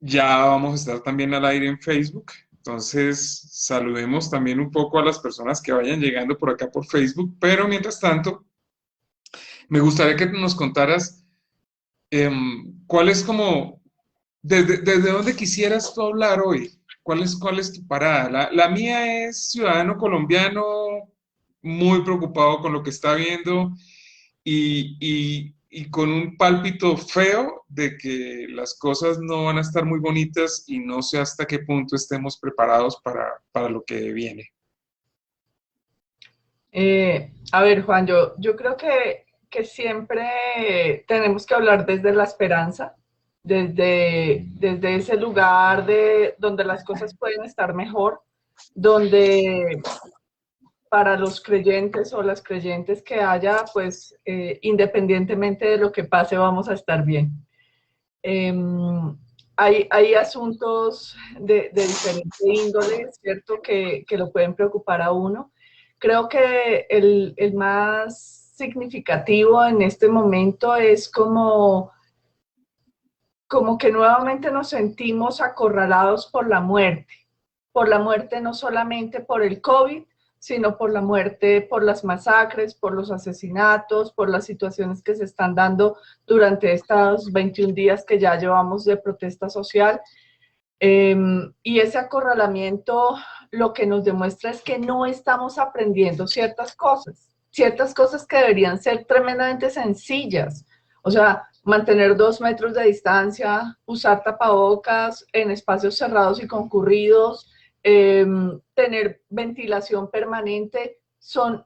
Ya vamos a estar también al aire en Facebook. Entonces, saludemos también un poco a las personas que vayan llegando por acá por Facebook. Pero mientras tanto, me gustaría que nos contaras cuál es como, desde dónde quisieras tú hablar hoy. ¿Cuál es tu parada? La mía es ciudadano colombiano, muy preocupado con lo que está viendo y con un pálpito feo de que las cosas no van a estar muy bonitas y no sé hasta qué punto estemos preparados para lo que viene. A ver, Juan, yo creo que siempre tenemos que hablar desde la esperanza, desde ese lugar donde las cosas pueden estar mejor, donde para los creyentes o las creyentes que haya, pues independientemente de lo que pase, vamos a estar bien. Eh, hay asuntos de diferente índole, ¿cierto?, que lo pueden preocupar a uno. Creo que el más significativo en este momento es como que nuevamente nos sentimos acorralados por la muerte no solamente por el COVID, sino por la muerte, por las masacres, por los asesinatos, por las situaciones que se están dando durante estos 21 días que ya llevamos de protesta social. Y ese acorralamiento lo que nos demuestra es que no estamos aprendiendo ciertas cosas que deberían ser tremendamente sencillas. O sea, mantener 2 metros de distancia, usar tapabocas en espacios cerrados y concurridos, tener ventilación permanente, son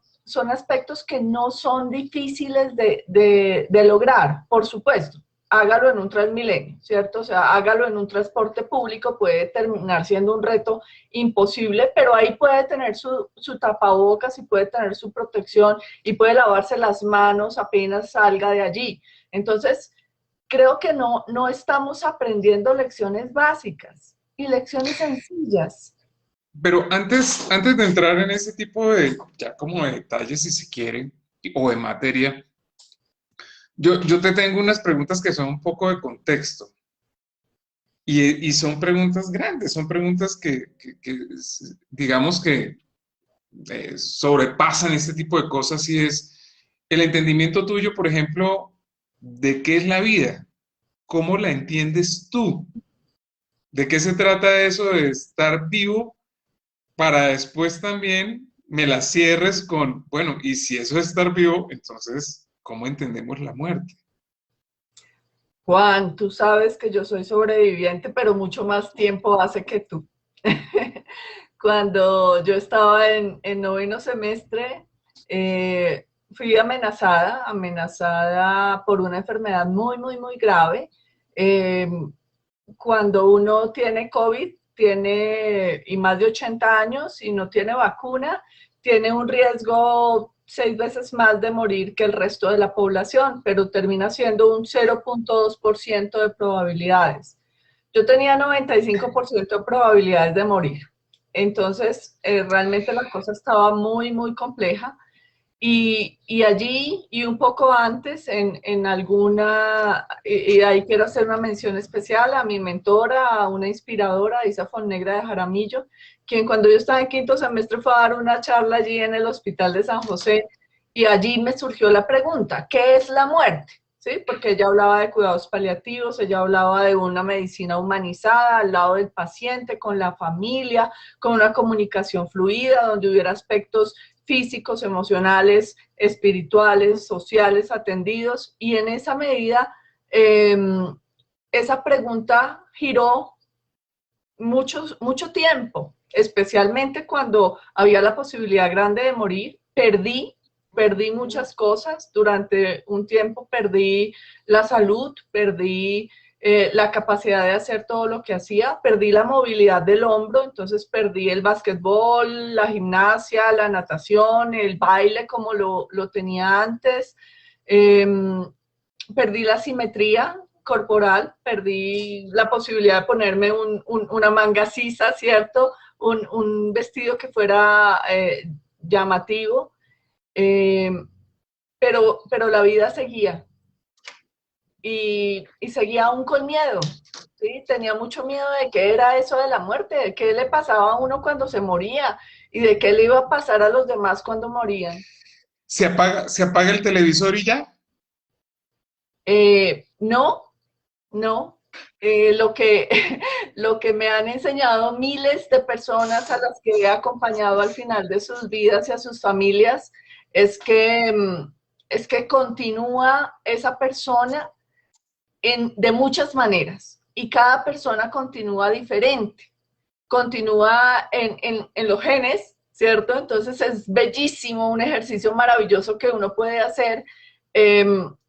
aspectos que no son difíciles de lograr, por supuesto. Hágalo en un Transmilenio, ¿cierto? O sea, hágalo en un transporte público, puede terminar siendo un reto imposible, pero ahí puede tener su tapabocas y puede tener su protección y puede lavarse las manos apenas salga de allí. Entonces, creo que no estamos aprendiendo lecciones básicas y lecciones sencillas. Pero antes de entrar en ese tipo de, ya como de detalles, si se quiere, o de materia, yo te tengo unas preguntas que son un poco de contexto. Y son preguntas grandes, son preguntas que digamos que sobrepasan este tipo de cosas y es el entendimiento tuyo, por ejemplo, de qué es la vida, cómo la entiendes tú, de qué se trata eso de estar vivo para después también me la cierres con, bueno, y si eso es estar vivo, entonces, ¿cómo entendemos la muerte? Juan, tú sabes que yo soy sobreviviente, pero mucho más tiempo hace que tú. Cuando yo estaba en noveno semestre, fui amenazada por una enfermedad muy grave. Eh, Cuando uno tiene COVID, y más de 80 años y no tiene vacuna, tiene un riesgo 6 veces más de morir que el resto de la población, pero termina siendo un 0,2% de probabilidades. Yo tenía 95% de probabilidades de morir. Entonces, realmente la cosa estaba muy compleja. Y allí, y un poco antes, en alguna, y ahí quiero hacer una mención especial a mi mentora, a una inspiradora, Isa Fonnegra de Jaramillo, quien cuando yo estaba en quinto semestre fue a dar una charla allí en el Hospital de San José, y allí me surgió la pregunta, ¿qué es la muerte? ¿Sí? Porque ella hablaba de cuidados paliativos, ella hablaba de una medicina humanizada al lado del paciente, con la familia, con una comunicación fluida, donde hubiera aspectos físicos, emocionales, espirituales, sociales atendidos, y en esa medida eh, esa pregunta giró mucho tiempo, especialmente cuando había la posibilidad grande de morir. Perdí muchas cosas durante un tiempo, perdí la salud, perdí la capacidad de hacer todo lo que hacía, perdí la movilidad del hombro, entonces perdí el básquetbol, la gimnasia, la natación, el baile como lo tenía antes. Eh, Perdí la simetría corporal, perdí la posibilidad de ponerme una manga sisa, ¿cierto? Un vestido que fuera llamativo, eh, pero la vida seguía y seguía aún con miedo. Sí, tenía mucho miedo de qué era eso de la muerte, de qué le pasaba a uno cuando se moría y de qué le iba a pasar a los demás cuando morían. Se apaga el televisor y ya. No, no. Lo que, lo que me han enseñado miles de personas a las que he acompañado al final de sus vidas y a sus familias es es que continúa esa persona de muchas maneras y cada persona continúa diferente, continúa en los genes, ¿cierto? Entonces es bellísimo, un ejercicio maravilloso que uno puede hacer, eh,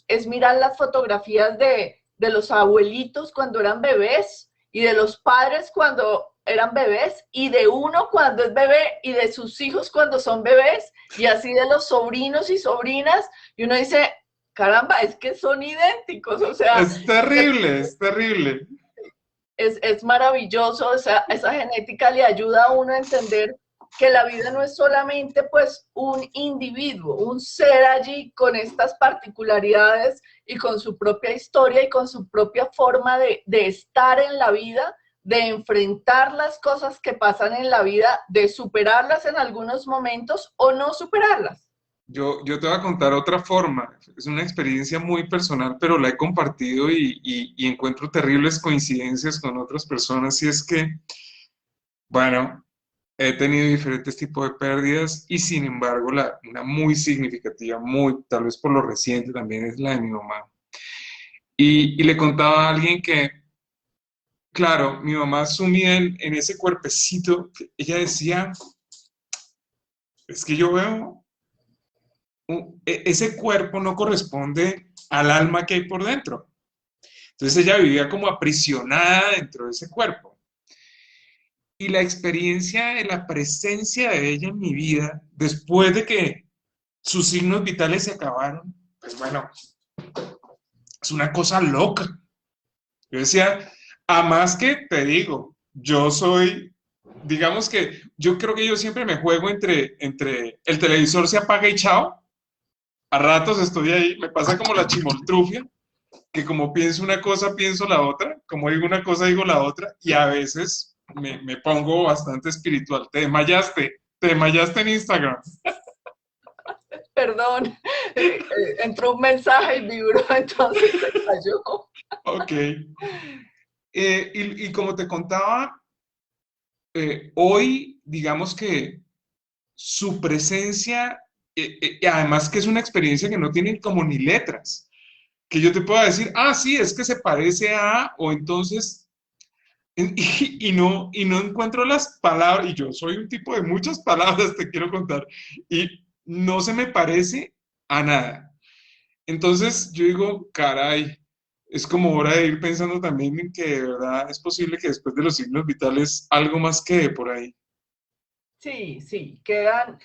es mirar las fotografías de los abuelitos cuando eran bebés y de los padres cuando eran bebés y de uno cuando es bebé y de sus hijos cuando son bebés y así de los sobrinos y sobrinas y uno dice, caramba, es que son idénticos, o sea, Es terrible, es terrible. es maravilloso, esa genética le ayuda a uno a entender que la vida no es solamente pues un individuo, un ser allí con estas particularidades y con su propia historia y con su propia forma de estar en la vida, de enfrentar las cosas que pasan en la vida, de superarlas en algunos momentos o no superarlas. Yo te voy a contar otra forma. Es una experiencia muy personal, pero la he compartido y encuentro terribles coincidencias con otras personas. Y es que, bueno, he tenido diferentes tipos de pérdidas y sin embargo una muy significativa, muy, tal vez por lo reciente también es la de mi mamá. Y le contaba a alguien que, claro, mi mamá sumida en ese cuerpecito, ella decía, es que yo veo, ese cuerpo no corresponde al alma que hay por dentro. Entonces ella vivía como aprisionada dentro de ese cuerpo. Y la experiencia de la presencia de ella en mi vida, después de que sus signos vitales se acabaron, pues bueno, es una cosa loca. Yo decía, a más que te digo, yo soy, digamos que yo creo que yo siempre me juego entre el televisor se apaga y chao, a ratos estoy ahí, me pasa como la chimoltrufia, que como pienso una cosa, pienso la otra, como digo una cosa, digo la otra, y a veces me pongo bastante espiritual. Te desmayaste en Instagram. Perdón, entró un mensaje y vibró, entonces se cayó. Ok. Y como te contaba, hoy, digamos que su presencia, además que es una experiencia que no tiene como ni letras, que yo te pueda decir, ah, sí, es que se parece a, o entonces, y no encuentro las palabras, y yo soy un tipo de muchas palabras, te quiero contar, y no se me parece a nada. Entonces yo digo, caray, es como hora de ir pensando también en que de verdad es posible que después de los signos vitales algo más quede por ahí. Sí, sí, quedan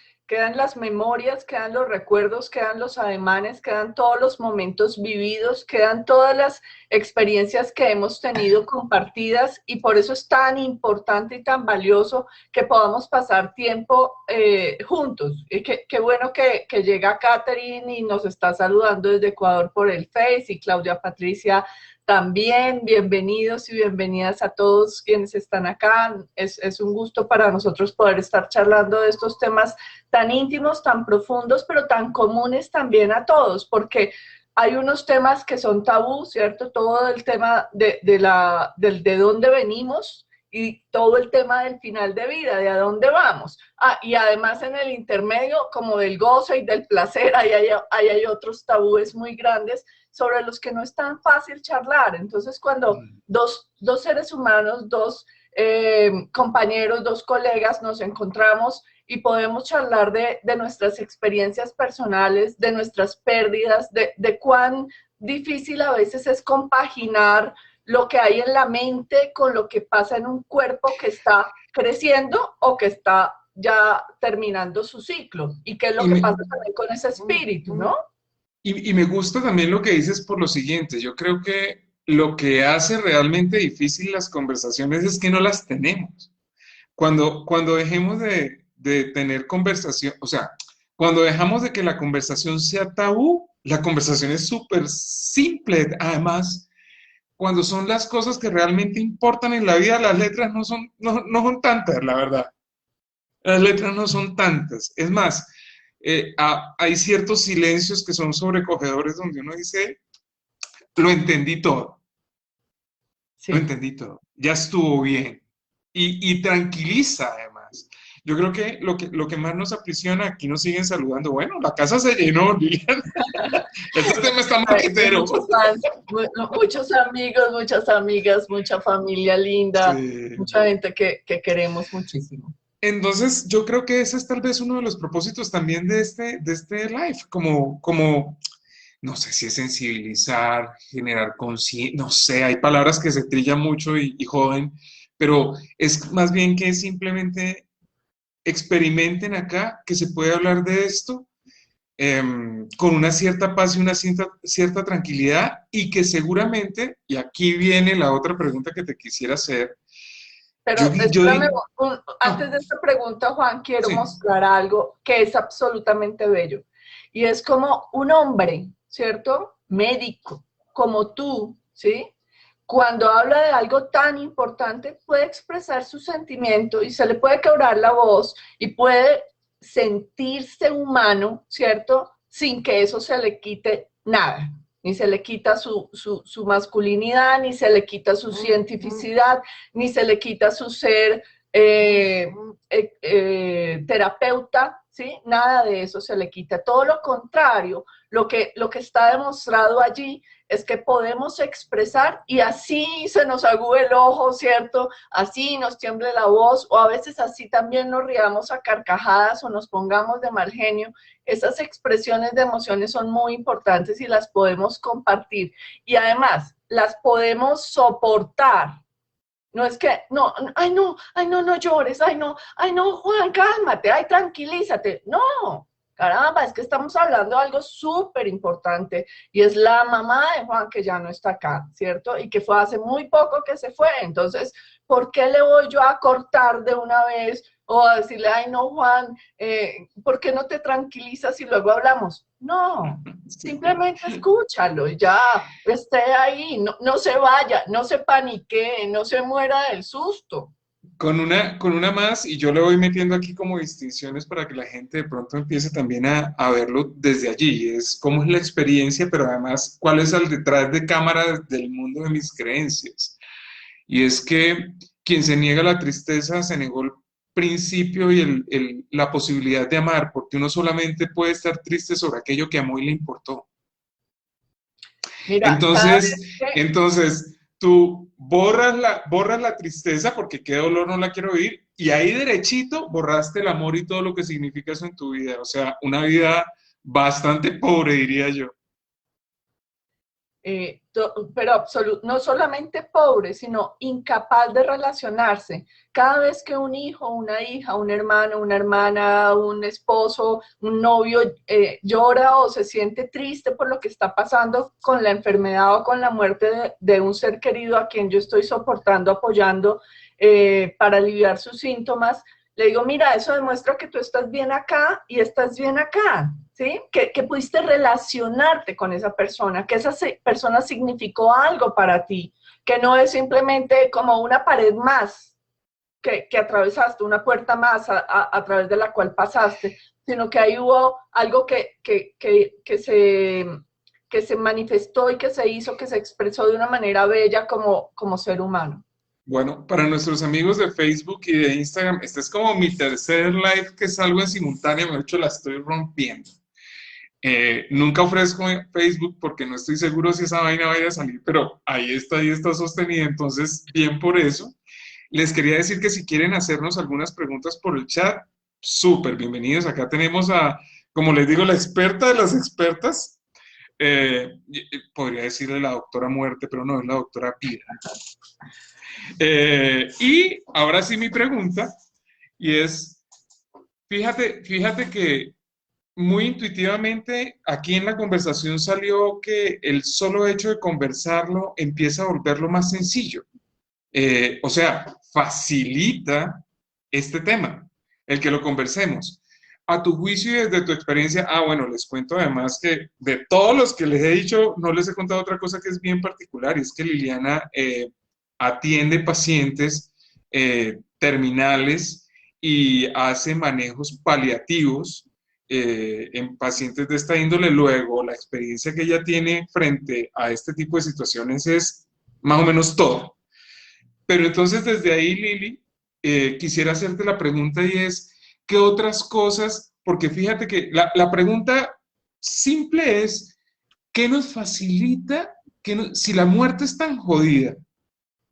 las memorias, quedan los recuerdos, quedan los ademanes, quedan todos los momentos vividos, quedan todas las experiencias que hemos tenido compartidas y por eso es tan importante y tan valioso que podamos pasar tiempo juntos. Y qué bueno que llega Catherine y nos está saludando desde Ecuador por el Face y Claudia Patricia también. Bienvenidos y bienvenidas a todos quienes están acá. Es un gusto para nosotros poder estar charlando de estos temas tan íntimos, tan profundos, pero tan comunes también a todos, porque hay unos temas que son tabú, ¿cierto? Todo el tema de dónde venimos y todo el tema del final de vida, de a dónde vamos. Ah, y además en el intermedio, como del gozo y del placer, ahí hay otros tabúes muy grandes sobre los que no es tan fácil charlar. Entonces, cuando dos seres humanos, dos compañeros, dos colegas nos encontramos y podemos charlar de nuestras experiencias personales, de nuestras pérdidas, de cuán difícil a veces es compaginar lo que hay en la mente con lo que pasa en un cuerpo que está creciendo o que está ya terminando su ciclo. Y qué es lo Y que me, pasa también con ese espíritu, ¿no? y me gusta también lo que dices por lo siguiente, yo creo que lo que hace realmente difícil las conversaciones es que no las tenemos. Cuando dejemos de tener conversación, o sea, cuando dejamos de que la conversación sea tabú, la conversación es súper simple. Además, cuando son las cosas que realmente importan en la vida, las letras no son tantas, la verdad. Las letras no son tantas. Es más, hay ciertos silencios que son sobrecogedores donde uno dice, lo entendí todo, lo Sí. entendí todo, ya estuvo bien. Y tranquiliza además. Yo creo que lo que más nos aprisiona, aquí nos siguen saludando, bueno, la casa se llenó, Lilian. Este tema está Hay marquetero. muchos fans, muchos amigos, muchas amigas, mucha familia linda, Sí. mucha gente que queremos muchísimo. Entonces, yo creo que ese es tal vez uno de los propósitos también de este live, como, no sé si es sensibilizar, generar conciencia, no sé, hay palabras que se trillan mucho y joden, pero es más bien que simplemente experimenten acá que se puede hablar de esto con una cierta paz y una cierta tranquilidad y que seguramente, y aquí viene la otra pregunta que te quisiera hacer, Pero yo espérame, antes ah, de esta pregunta, Juan, quiero sí, mostrar algo que es absolutamente bello. Y es como un hombre, ¿cierto? Médico, como tú, ¿sí? Cuando habla de algo tan importante, puede expresar su sentimiento y se le puede quebrar la voz y puede sentirse humano, ¿cierto? Sin que eso se le quite nada. Ni se le quita su masculinidad, ni se le quita su cientificidad, ni se le quita su ser terapeuta, ¿sí? Nada de eso se le quita. Todo lo contrario, lo que está demostrado allí es que podemos expresar y así se nos agüe el ojo, ¿cierto? Así nos tiemble la voz o a veces así también nos riamos a carcajadas o nos pongamos de mal genio. Esas expresiones de emociones son muy importantes y las podemos compartir y además las podemos soportar. No es que, no, ay, no, no llores, ay, no, Juan, cálmate, ay, tranquilízate. No, caramba, es que estamos hablando de algo súper importante y es la mamá de Juan que ya no está acá, ¿cierto? Y que fue hace muy poco que se fue. Entonces, ¿por qué le voy yo a cortar de una vez o a decirle, ay, no, Juan, ¿por qué no te tranquilizas y luego hablamos? No, sí. simplemente escúchalo, ya esté ahí, no, no se vaya, no se panique, no se muera del susto. Con una más, y yo le voy metiendo aquí como distinciones para que la gente de pronto empiece también a verlo desde allí. Es cómo es la experiencia, pero además cuál es el detrás de cámara del mundo de mis creencias. Y es que quien se niega a la tristeza se negó el principio y la posibilidad de amar, porque uno solamente puede estar triste sobre aquello que amó y le importó. Mira, cada vez que, Entonces tú borras la tristeza porque qué dolor no la quiero vivir y ahí derechito borraste el amor y todo lo que significa eso en tu vida. O sea, una vida bastante pobre, diría yo. pero no solamente pobre, sino incapaz de relacionarse. Cada vez que un hijo, una hija, un hermano, una hermana, un esposo, un novio llora o se siente triste por lo que está pasando con la enfermedad o con la muerte de un ser querido a quien yo estoy soportando, apoyando para aliviar sus síntomas, le digo, mira, eso demuestra que tú estás bien acá y estás bien acá. ¿Sí? Que pudiste relacionarte con esa persona, que esa persona significó algo para ti, que no es simplemente como una pared más que atravesaste, una puerta más a través de la cual pasaste, sino que ahí hubo algo que se manifestó y que se hizo, que se expresó de una manera bella como ser humano. Bueno, para nuestros amigos de Facebook y de Instagram, este es como mi tercer live que salgo en simultáneo, de hecho la estoy rompiendo. Nunca ofrezco en Facebook porque no estoy seguro si esa vaina vaya a salir, pero ahí está sostenida, entonces bien por eso. Les quería decir que si quieren hacernos algunas preguntas por el chat, súper bienvenidos. Acá tenemos a, como les digo, la experta de las expertas. Podría decirle la doctora muerte, pero no, es la doctora vida. Y ahora sí mi pregunta, y es, fíjate que muy intuitivamente aquí en la conversación salió que el solo hecho de conversarlo empieza a volverlo más sencillo. O sea, facilita este tema, el que lo conversemos. a tu juicio y desde tu experiencia, bueno, les cuento además que de todos los que les he dicho, no les he contado otra cosa que es bien particular, y es que Liliana atiende pacientes terminales y hace manejos paliativos en pacientes de esta índole. Luego, la experiencia que ella tiene frente a este tipo de situaciones es más o menos todo. Pero entonces desde ahí, Lili, quisiera hacerte la pregunta y es, ¿qué otras cosas? Porque fíjate que la pregunta simple es, ¿qué nos facilita si la muerte es tan jodida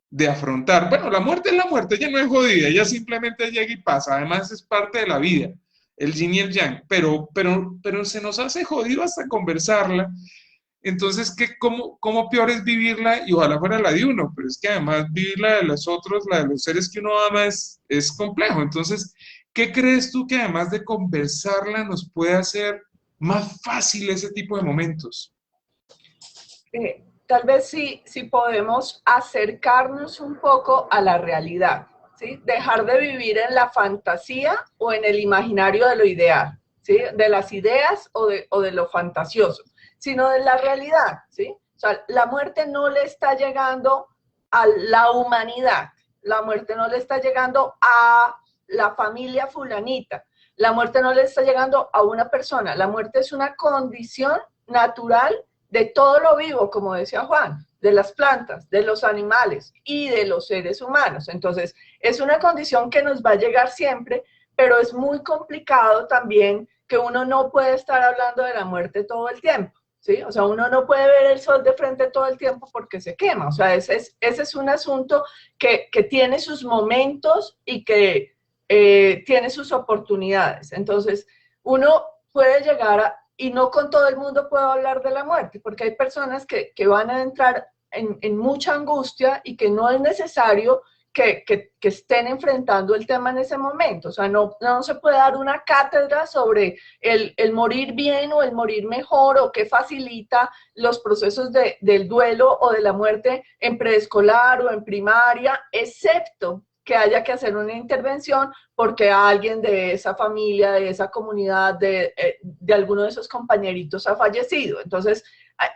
de afrontar? Bueno, la muerte es la muerte, ella no es jodida, ella simplemente llega y pasa, además es parte de la vida, el yin y el yang, pero se nos hace jodido hasta conversarla. Entonces, ¿cómo peor es vivirla? Y ojalá fuera la de uno, pero es que además vivir la de los otros, la de los seres que uno ama, es complejo. Entonces, ¿qué crees tú que además de conversarla nos puede hacer más fácil ese tipo de momentos? Tal vez sí podemos acercarnos un poco a la realidad, ¿sí? Dejar de vivir en la fantasía o en el imaginario de lo ideal, ¿sí? De las ideas o de lo fantasioso, sino de la realidad, ¿sí? O sea, la muerte no le está llegando a la humanidad, la muerte no le está llegando a la familia fulanita, la muerte no le está llegando a una persona, la muerte es una condición natural de todo lo vivo, como decía Juan, de las plantas, de los animales y de los seres humanos. Entonces, es una condición que nos va a llegar siempre, pero es muy complicado también que uno no puede estar hablando de la muerte todo el tiempo, ¿sí? O sea, uno no puede ver el sol de frente todo el tiempo porque se quema. O sea, ese es un asunto que tiene sus momentos y que tiene sus oportunidades. Entonces, uno puede llegar a, y no con todo el mundo puedo hablar de la muerte, porque hay personas que van a entrar en mucha angustia y que no es necesario que estén enfrentando el tema en ese momento. O sea, no se puede dar una cátedra sobre el morir bien o el morir mejor o qué facilita los procesos del duelo o de la muerte en preescolar o en primaria, excepto que haya que hacer una intervención porque alguien de esa familia, de esa comunidad, de alguno de esos compañeritos ha fallecido. Entonces,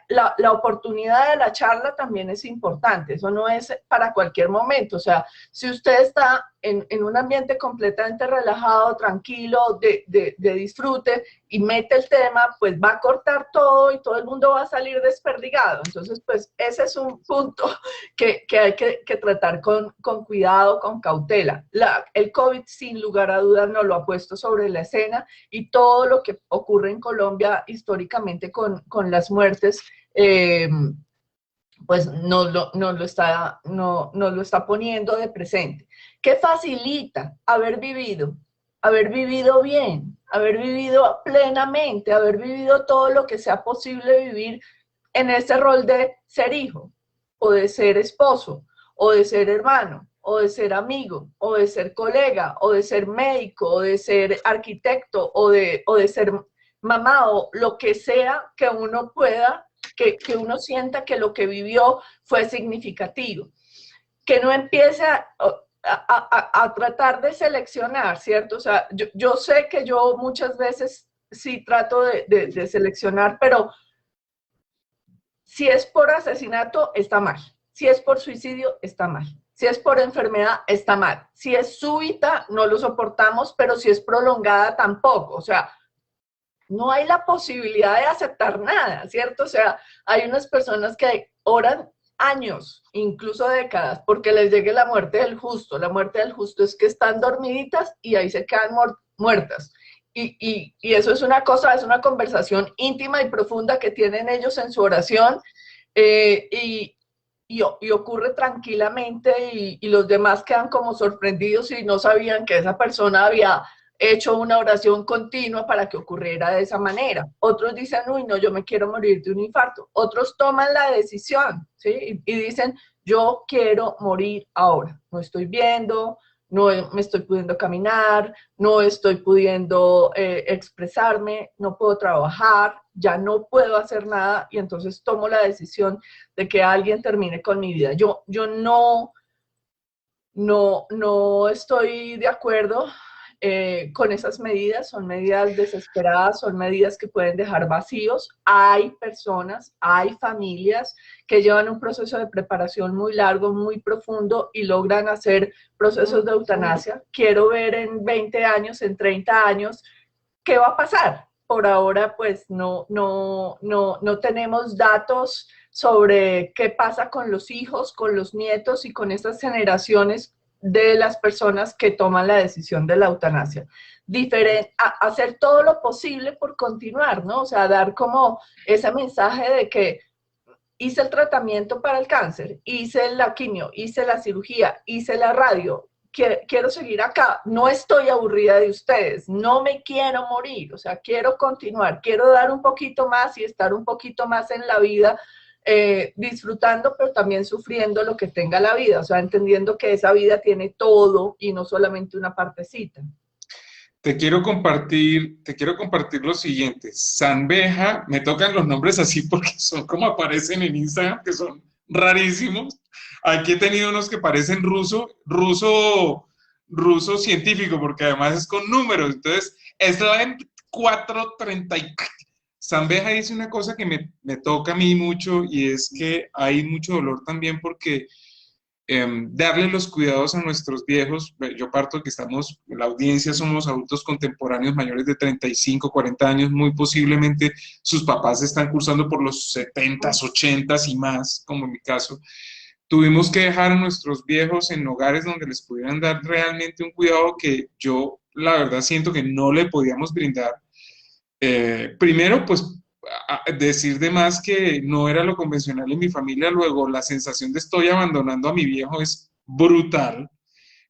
la oportunidad de la charla también es importante, eso no es para cualquier momento. O sea, si usted está en un ambiente completamente relajado, tranquilo, de disfrute y mete el tema, pues va a cortar todo y todo el mundo va a salir desperdigado. Entonces, pues ese es un punto que hay que tratar con cuidado, con cautela. El COVID, sin lugar a dudas, nos lo ha puesto sobre la escena y todo lo que ocurre en Colombia históricamente con las muertes, pues no lo está poniendo de presente. ¿Qué facilita haber vivido bien, haber vivido plenamente, haber vivido todo lo que sea posible vivir en ese rol de ser hijo, o de ser esposo, o de ser hermano, o de ser amigo, o de ser colega, o de ser médico, o de ser arquitecto, o de ser mamá, o lo que sea que uno pueda, que uno sienta que lo que vivió fue significativo. Que no empiece a tratar de seleccionar, ¿cierto? O sea, yo sé que yo muchas veces sí trato de seleccionar, pero si es por asesinato, está mal. Si es por suicidio, está mal. Si es por enfermedad, está mal. Si es súbita, no lo soportamos, pero si es prolongada, tampoco. O sea, no hay la posibilidad de aceptar nada, ¿cierto? O sea, hay unas personas que oran años, incluso décadas, porque les llegue la muerte del justo. La muerte del justo es que están dormiditas y ahí se quedan muertas. Y eso es una cosa, es una conversación íntima y profunda que tienen ellos en su oración, y ocurre tranquilamente y los demás quedan como sorprendidos y no sabían que esa persona había hecho una oración continua para que ocurriera de esa manera. Otros dicen, uy, no, yo me quiero morir de un infarto. Otros toman la decisión, ¿sí? Y dicen, yo quiero morir ahora. No estoy viendo, no me estoy pudiendo caminar, no estoy pudiendo expresarme, no puedo trabajar, ya no puedo hacer nada y entonces tomo la decisión de que alguien termine con mi vida. Yo no estoy de acuerdo con esas medidas. Son medidas desesperadas, son medidas que pueden dejar vacíos. Hay personas, hay familias que llevan un proceso de preparación muy largo, muy profundo y logran hacer procesos de eutanasia. Quiero ver en 20 años, en 30 años, ¿qué va a pasar? Por ahora, pues no tenemos datos sobre qué pasa con los hijos, con los nietos y con estas generaciones de las personas que toman la decisión de la eutanasia. Hacer todo lo posible por continuar, ¿no? O sea, dar como ese mensaje de que hice el tratamiento para el cáncer, hice la quimio, hice la cirugía, hice la radio, quiero seguir acá, no estoy aburrida de ustedes, no me quiero morir, o sea, quiero continuar, quiero dar un poquito más y estar un poquito más en la vida, disfrutando, pero también sufriendo lo que tenga la vida, o sea, entendiendo que esa vida tiene todo y no solamente una partecita. Te quiero compartir lo siguiente. Sanbeja, me tocan los nombres así porque son como aparecen en Instagram, que son rarísimos. Aquí he tenido unos que parecen ruso científico, porque además es con números. Entonces, Slam 430. Sanbeja dice una cosa que me toca a mí mucho y es que hay mucho dolor también porque darle los cuidados a nuestros viejos. Yo parto de que estamos, la audiencia somos adultos contemporáneos mayores de 35, 40 años, muy posiblemente sus papás están cursando por los 70, 80 y más, como en mi caso. Tuvimos que dejar a nuestros viejos en hogares donde les pudieran dar realmente un cuidado que yo, la verdad, siento que no le podíamos brindar. Primero, pues decir de más que no era lo convencional en mi familia, luego la sensación de estoy abandonando a mi viejo es brutal,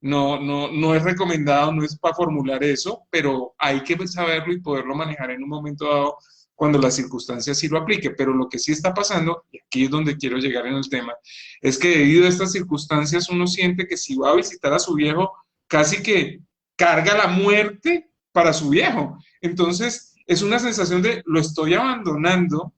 no es recomendado, no es para formular eso, pero hay que saberlo y poderlo manejar en un momento dado cuando las circunstancias sí lo aplique, pero lo que sí está pasando, y aquí es donde quiero llegar en el tema, es que debido a estas circunstancias uno siente que si va a visitar a su viejo, casi que carga la muerte para su viejo. Entonces, es una sensación de lo estoy abandonando,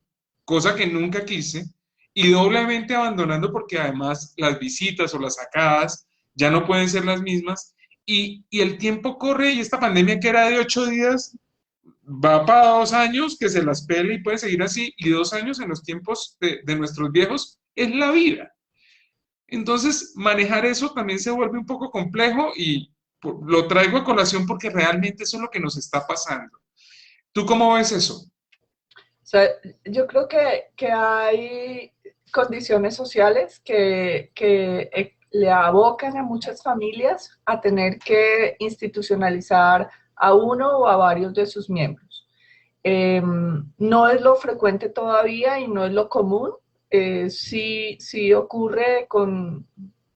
cosa que nunca quise, y doblemente abandonando porque además las visitas o las sacadas ya no pueden ser las mismas, y el tiempo corre y esta pandemia que era de 8 días va para 2 años, que se las pele y puede seguir así, y 2 años en los tiempos de nuestros viejos es la vida. Entonces, manejar eso también se vuelve un poco complejo y lo traigo a colación porque realmente eso es lo que nos está pasando. ¿Tú cómo ves eso? O sea, yo creo que hay condiciones sociales que le abocan a muchas familias a tener que institucionalizar a uno o a varios de sus miembros. No es lo frecuente todavía y no es lo común. Sí ocurre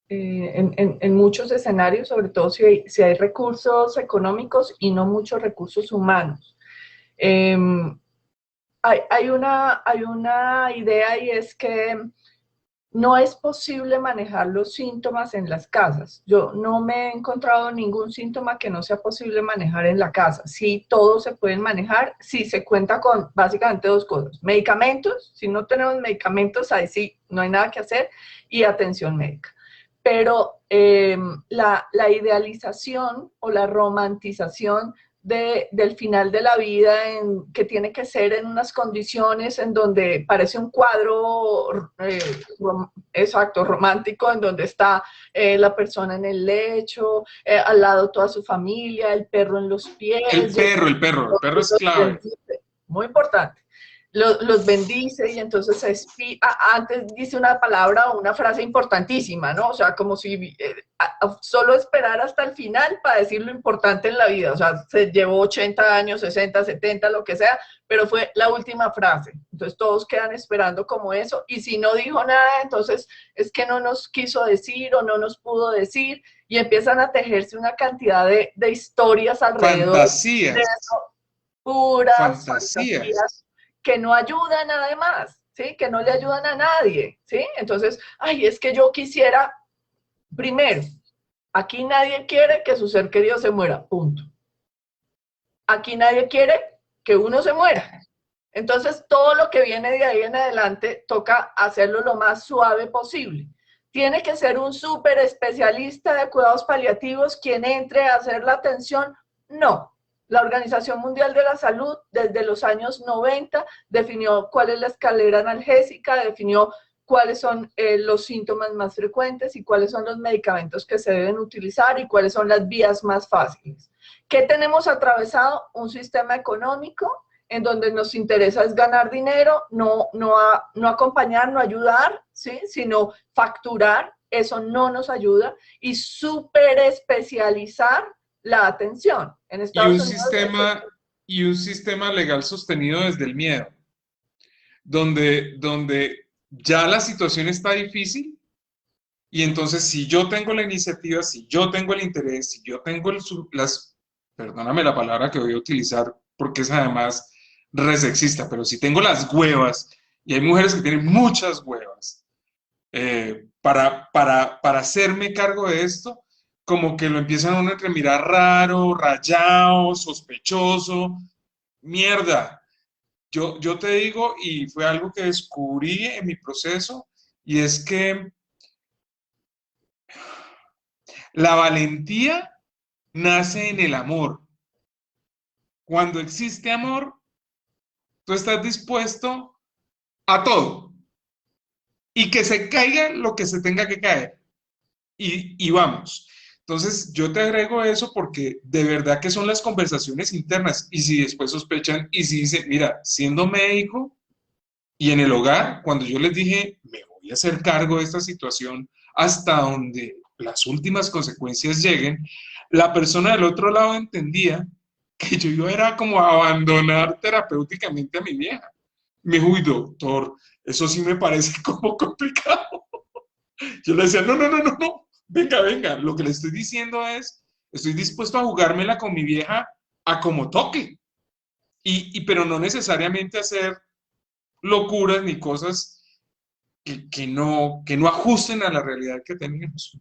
en muchos escenarios, sobre todo si hay recursos económicos y no muchos recursos humanos. Hay una idea y es que no es posible manejar los síntomas en las casas. Yo no me he encontrado ningún síntoma que no sea posible manejar en la casa. Sí, todos se pueden manejar si se cuenta con básicamente dos cosas. Medicamentos, si no tenemos medicamentos, ahí sí, no hay nada que hacer, y atención médica. Pero la idealización o la romantización del final de la vida, que tiene que ser en unas condiciones en donde parece un cuadro exacto, romántico, en donde está la persona en el lecho, al lado toda su familia, el perro en los pies. El perro es clave. Muy importante. Los bendice y entonces antes dice una palabra o una frase importantísima, ¿no? O sea, como si solo esperar hasta el final para decir lo importante en la vida. O sea, se llevó 80 años, 60, 70, lo que sea, pero fue la última frase. Entonces todos quedan esperando como eso, y si no dijo nada, entonces es que no nos quiso decir o no nos pudo decir, y empiezan a tejerse una cantidad de historias alrededor. Fantasías. De eso, puras fantasías que no ayudan además, ¿sí? Que no le ayudan a nadie, ¿sí? Entonces, ay, es que yo quisiera, primero, aquí nadie quiere que su ser querido se muera, punto. Aquí nadie quiere que uno se muera. Entonces, todo lo que viene de ahí en adelante toca hacerlo lo más suave posible. Tiene que ser un súper especialista de cuidados paliativos quien entre a hacer la atención No. La Organización Mundial de la Salud desde los años 90 definió cuál es la escalera analgésica, definió cuáles son los síntomas más frecuentes y cuáles son los medicamentos que se deben utilizar y cuáles son las vías más fáciles. ¿Qué tenemos atravesado? Un sistema económico en donde nos interesa es ganar dinero, no acompañar, no ayudar, ¿sí? Sino facturar, eso no nos ayuda, y súper especializar la atención. En Estados Unidos, y un sistema legal sostenido desde el miedo, donde ya la situación está difícil y entonces si yo tengo la iniciativa, si yo tengo el interés, si yo tengo perdóname la palabra que voy a utilizar porque es además resexista, pero si tengo las huevas, y hay mujeres que tienen muchas huevas, para hacerme cargo de esto, como que lo empiezan a uno a mirar raro, rayado, sospechoso, mierda. Yo te digo, y fue algo que descubrí en mi proceso, y es que la valentía nace en el amor. Cuando existe amor, tú estás dispuesto a todo. Y que se caiga lo que se tenga que caer. Y vamos. Entonces, yo te agrego eso porque de verdad que son las conversaciones internas. Y si después sospechan, y si dicen, mira, siendo médico y en el hogar, cuando yo les dije, me voy a hacer cargo de esta situación hasta donde las últimas consecuencias lleguen, la persona del otro lado entendía que yo iba era como a abandonar terapéuticamente a mi vieja. Me dijo, uy, doctor, eso sí me parece como complicado. Yo le decía, no, venga, lo que le estoy diciendo es, estoy dispuesto a jugármela con mi vieja a como toque, pero no necesariamente hacer locuras ni cosas que no ajusten a la realidad que tenemos.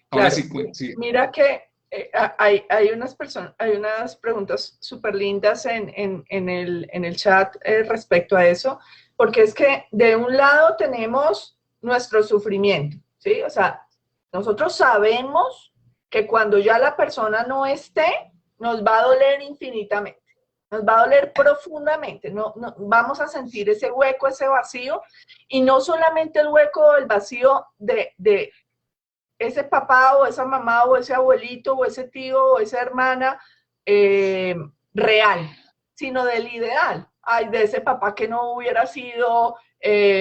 Ahora claro, sí, sí. mira que hay unas preguntas súper lindas en el chat respecto a eso, porque es que de un lado tenemos nuestro sufrimiento, ¿sí? O sea, nosotros sabemos que cuando ya la persona no esté, nos va a doler infinitamente, nos va a doler profundamente, no, vamos a sentir ese hueco, ese vacío, y no solamente el hueco, el vacío de ese papá o esa mamá o ese abuelito o ese tío o esa hermana real, sino del ideal. Ay, de ese papá que no hubiera sido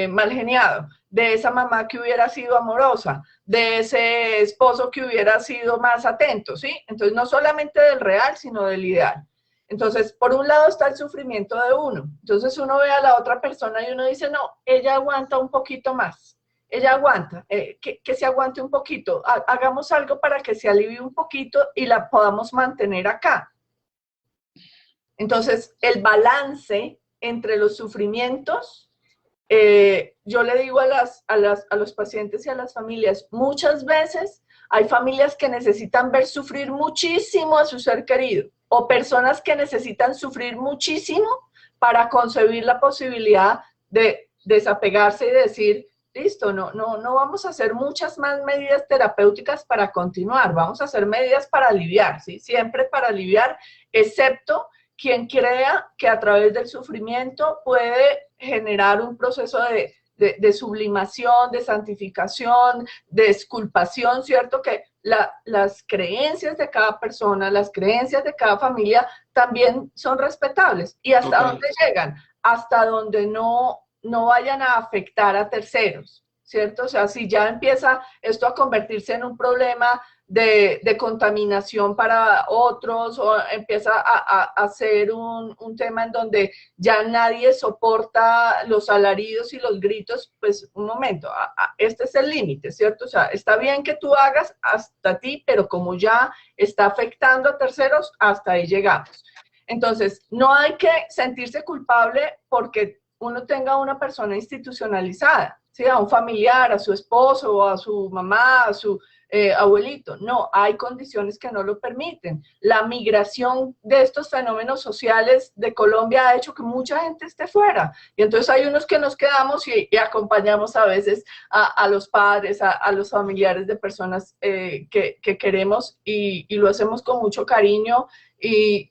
mal geniado, de esa mamá que hubiera sido amorosa, de ese esposo que hubiera sido más atento, ¿sí? Entonces, no solamente del real, sino del ideal. Entonces, por un lado está el sufrimiento de uno. Entonces, uno ve a la otra persona y uno dice, no, ella aguanta un poquito más. Ella aguanta, que se aguante un poquito, hagamos algo para que se alivie un poquito y la podamos mantener acá. Entonces, el balance entre los sufrimientos, yo le digo a los pacientes y a las familias, muchas veces hay familias que necesitan ver sufrir muchísimo a su ser querido, o personas que necesitan sufrir muchísimo para concebir la posibilidad de desapegarse y decir, listo, no vamos a hacer muchas más medidas terapéuticas para continuar, vamos a hacer medidas para aliviar, ¿sí? Siempre para aliviar, excepto quien crea que a través del sufrimiento puede generar un proceso de sublimación, de santificación, de exculpación, ¿cierto? Que las creencias de cada persona, las creencias de cada familia también son respetables. ¿Y hasta Total. dónde llegan? Hasta donde no vayan a afectar a terceros, ¿cierto? O sea, si ya empieza esto a convertirse en un problema de contaminación para otros, o empieza a ser un tema en donde ya nadie soporta los alaridos y los gritos, pues un momento, este es el límite, ¿cierto? O sea, está bien que tú hagas hasta ti, pero como ya está afectando a terceros, hasta ahí llegamos. Entonces, no hay que sentirse culpable porque uno tenga una persona institucionalizada, ¿sí? A un familiar, a su esposo, a su mamá, a su abuelito. No, hay condiciones que no lo permiten. La migración de estos fenómenos sociales de Colombia ha hecho que mucha gente esté fuera. Y entonces hay unos que nos quedamos y acompañamos a veces a los padres, a los familiares de personas que queremos y lo hacemos con mucho cariño y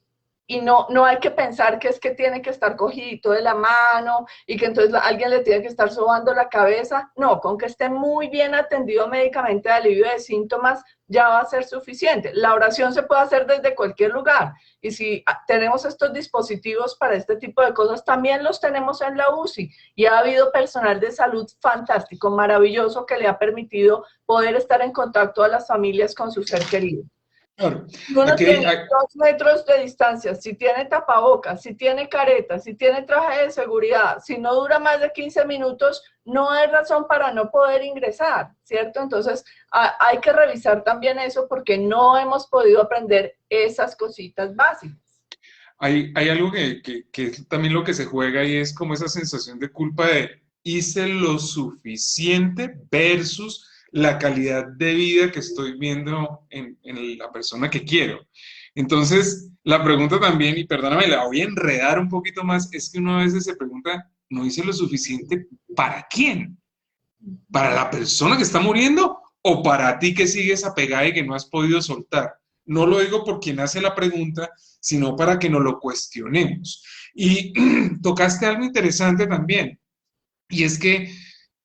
no hay que pensar que es que tiene que estar cogidito de la mano y que entonces alguien le tiene que estar sobando la cabeza. No, con que esté muy bien atendido médicamente de alivio de síntomas ya va a ser suficiente. La oración se puede hacer desde cualquier lugar y si tenemos estos dispositivos para este tipo de cosas, también los tenemos en la UCI y ha habido personal de salud fantástico, maravilloso, que le ha permitido poder estar en contacto a las familias con su ser querido. Claro. Uno Aquí tiene 2 metros de distancia, si tiene tapabocas, si tiene careta, si tiene traje de seguridad, si no dura más de 15 minutos, no hay razón para no poder ingresar, ¿cierto? Entonces, hay que revisar también eso porque no hemos podido aprender esas cositas básicas. hay algo que es también lo que se juega y es como esa sensación de culpa de hice lo suficiente versus la calidad de vida que estoy viendo en la persona que quiero. Entonces, la pregunta también, y perdóname, la voy a enredar un poquito más, es que uno a veces se pregunta, ¿no hice lo suficiente para quién? ¿Para la persona que está muriendo o para ti que sigues apegada y que no has podido soltar? No lo digo por quien hace la pregunta, sino para que nos lo cuestionemos. Y tocaste algo interesante también, y es que,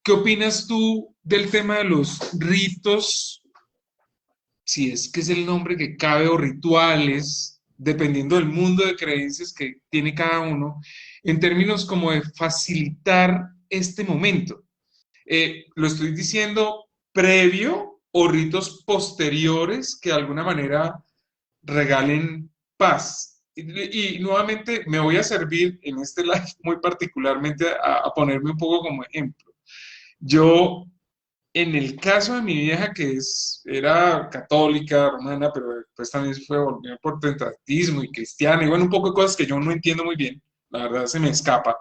¿qué opinas tú del tema de los ritos, si es que es el nombre que cabe, o rituales, dependiendo del mundo de creencias que tiene cada uno, en términos como de facilitar este momento? Lo estoy diciendo previo o ritos posteriores que de alguna manera regalen paz. Y nuevamente me voy a servir en este live muy particularmente a ponerme un poco como ejemplo. Yo, en el caso de mi vieja, era católica, romana, pero después también se fue volviendo por protestantismo y cristiana, y bueno, un poco de cosas que yo no entiendo muy bien, la verdad se me escapa.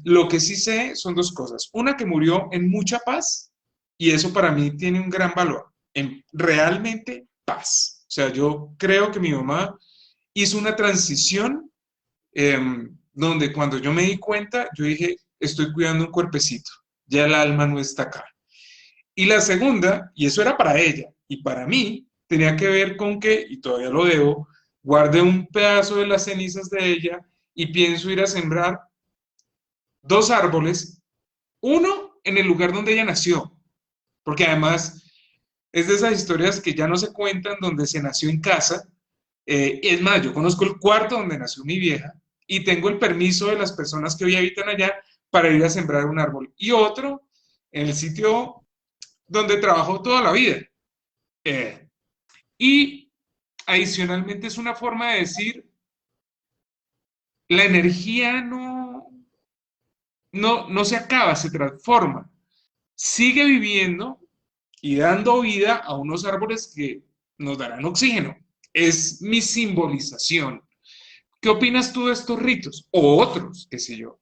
Lo que sí sé son dos cosas. Una, que murió en mucha paz, y eso para mí tiene un gran valor, en realmente paz. O sea, yo creo que mi mamá hizo una transición eh, donde cuando yo me di cuenta, yo dije, estoy cuidando un cuerpecito, ya el alma no está acá. Y la segunda, y eso era para ella, y para mí, tenía que ver con que, y todavía lo debo, guardé un pedazo de las cenizas de ella y pienso ir a sembrar 2 árboles, uno en el lugar donde ella nació, porque además es de esas historias que ya no se cuentan donde se nació en casa. Es más, yo conozco el cuarto donde nació mi vieja y tengo el permiso de las personas que hoy habitan allá para ir a sembrar un árbol. Y otro en el sitio donde trabajó toda la vida. Y adicionalmente es una forma de decir, la energía no se acaba, se transforma. Sigue viviendo y dando vida a unos árboles que nos darán oxígeno. Es mi simbolización. ¿Qué opinas tú de estos ritos? O otros, qué sé yo.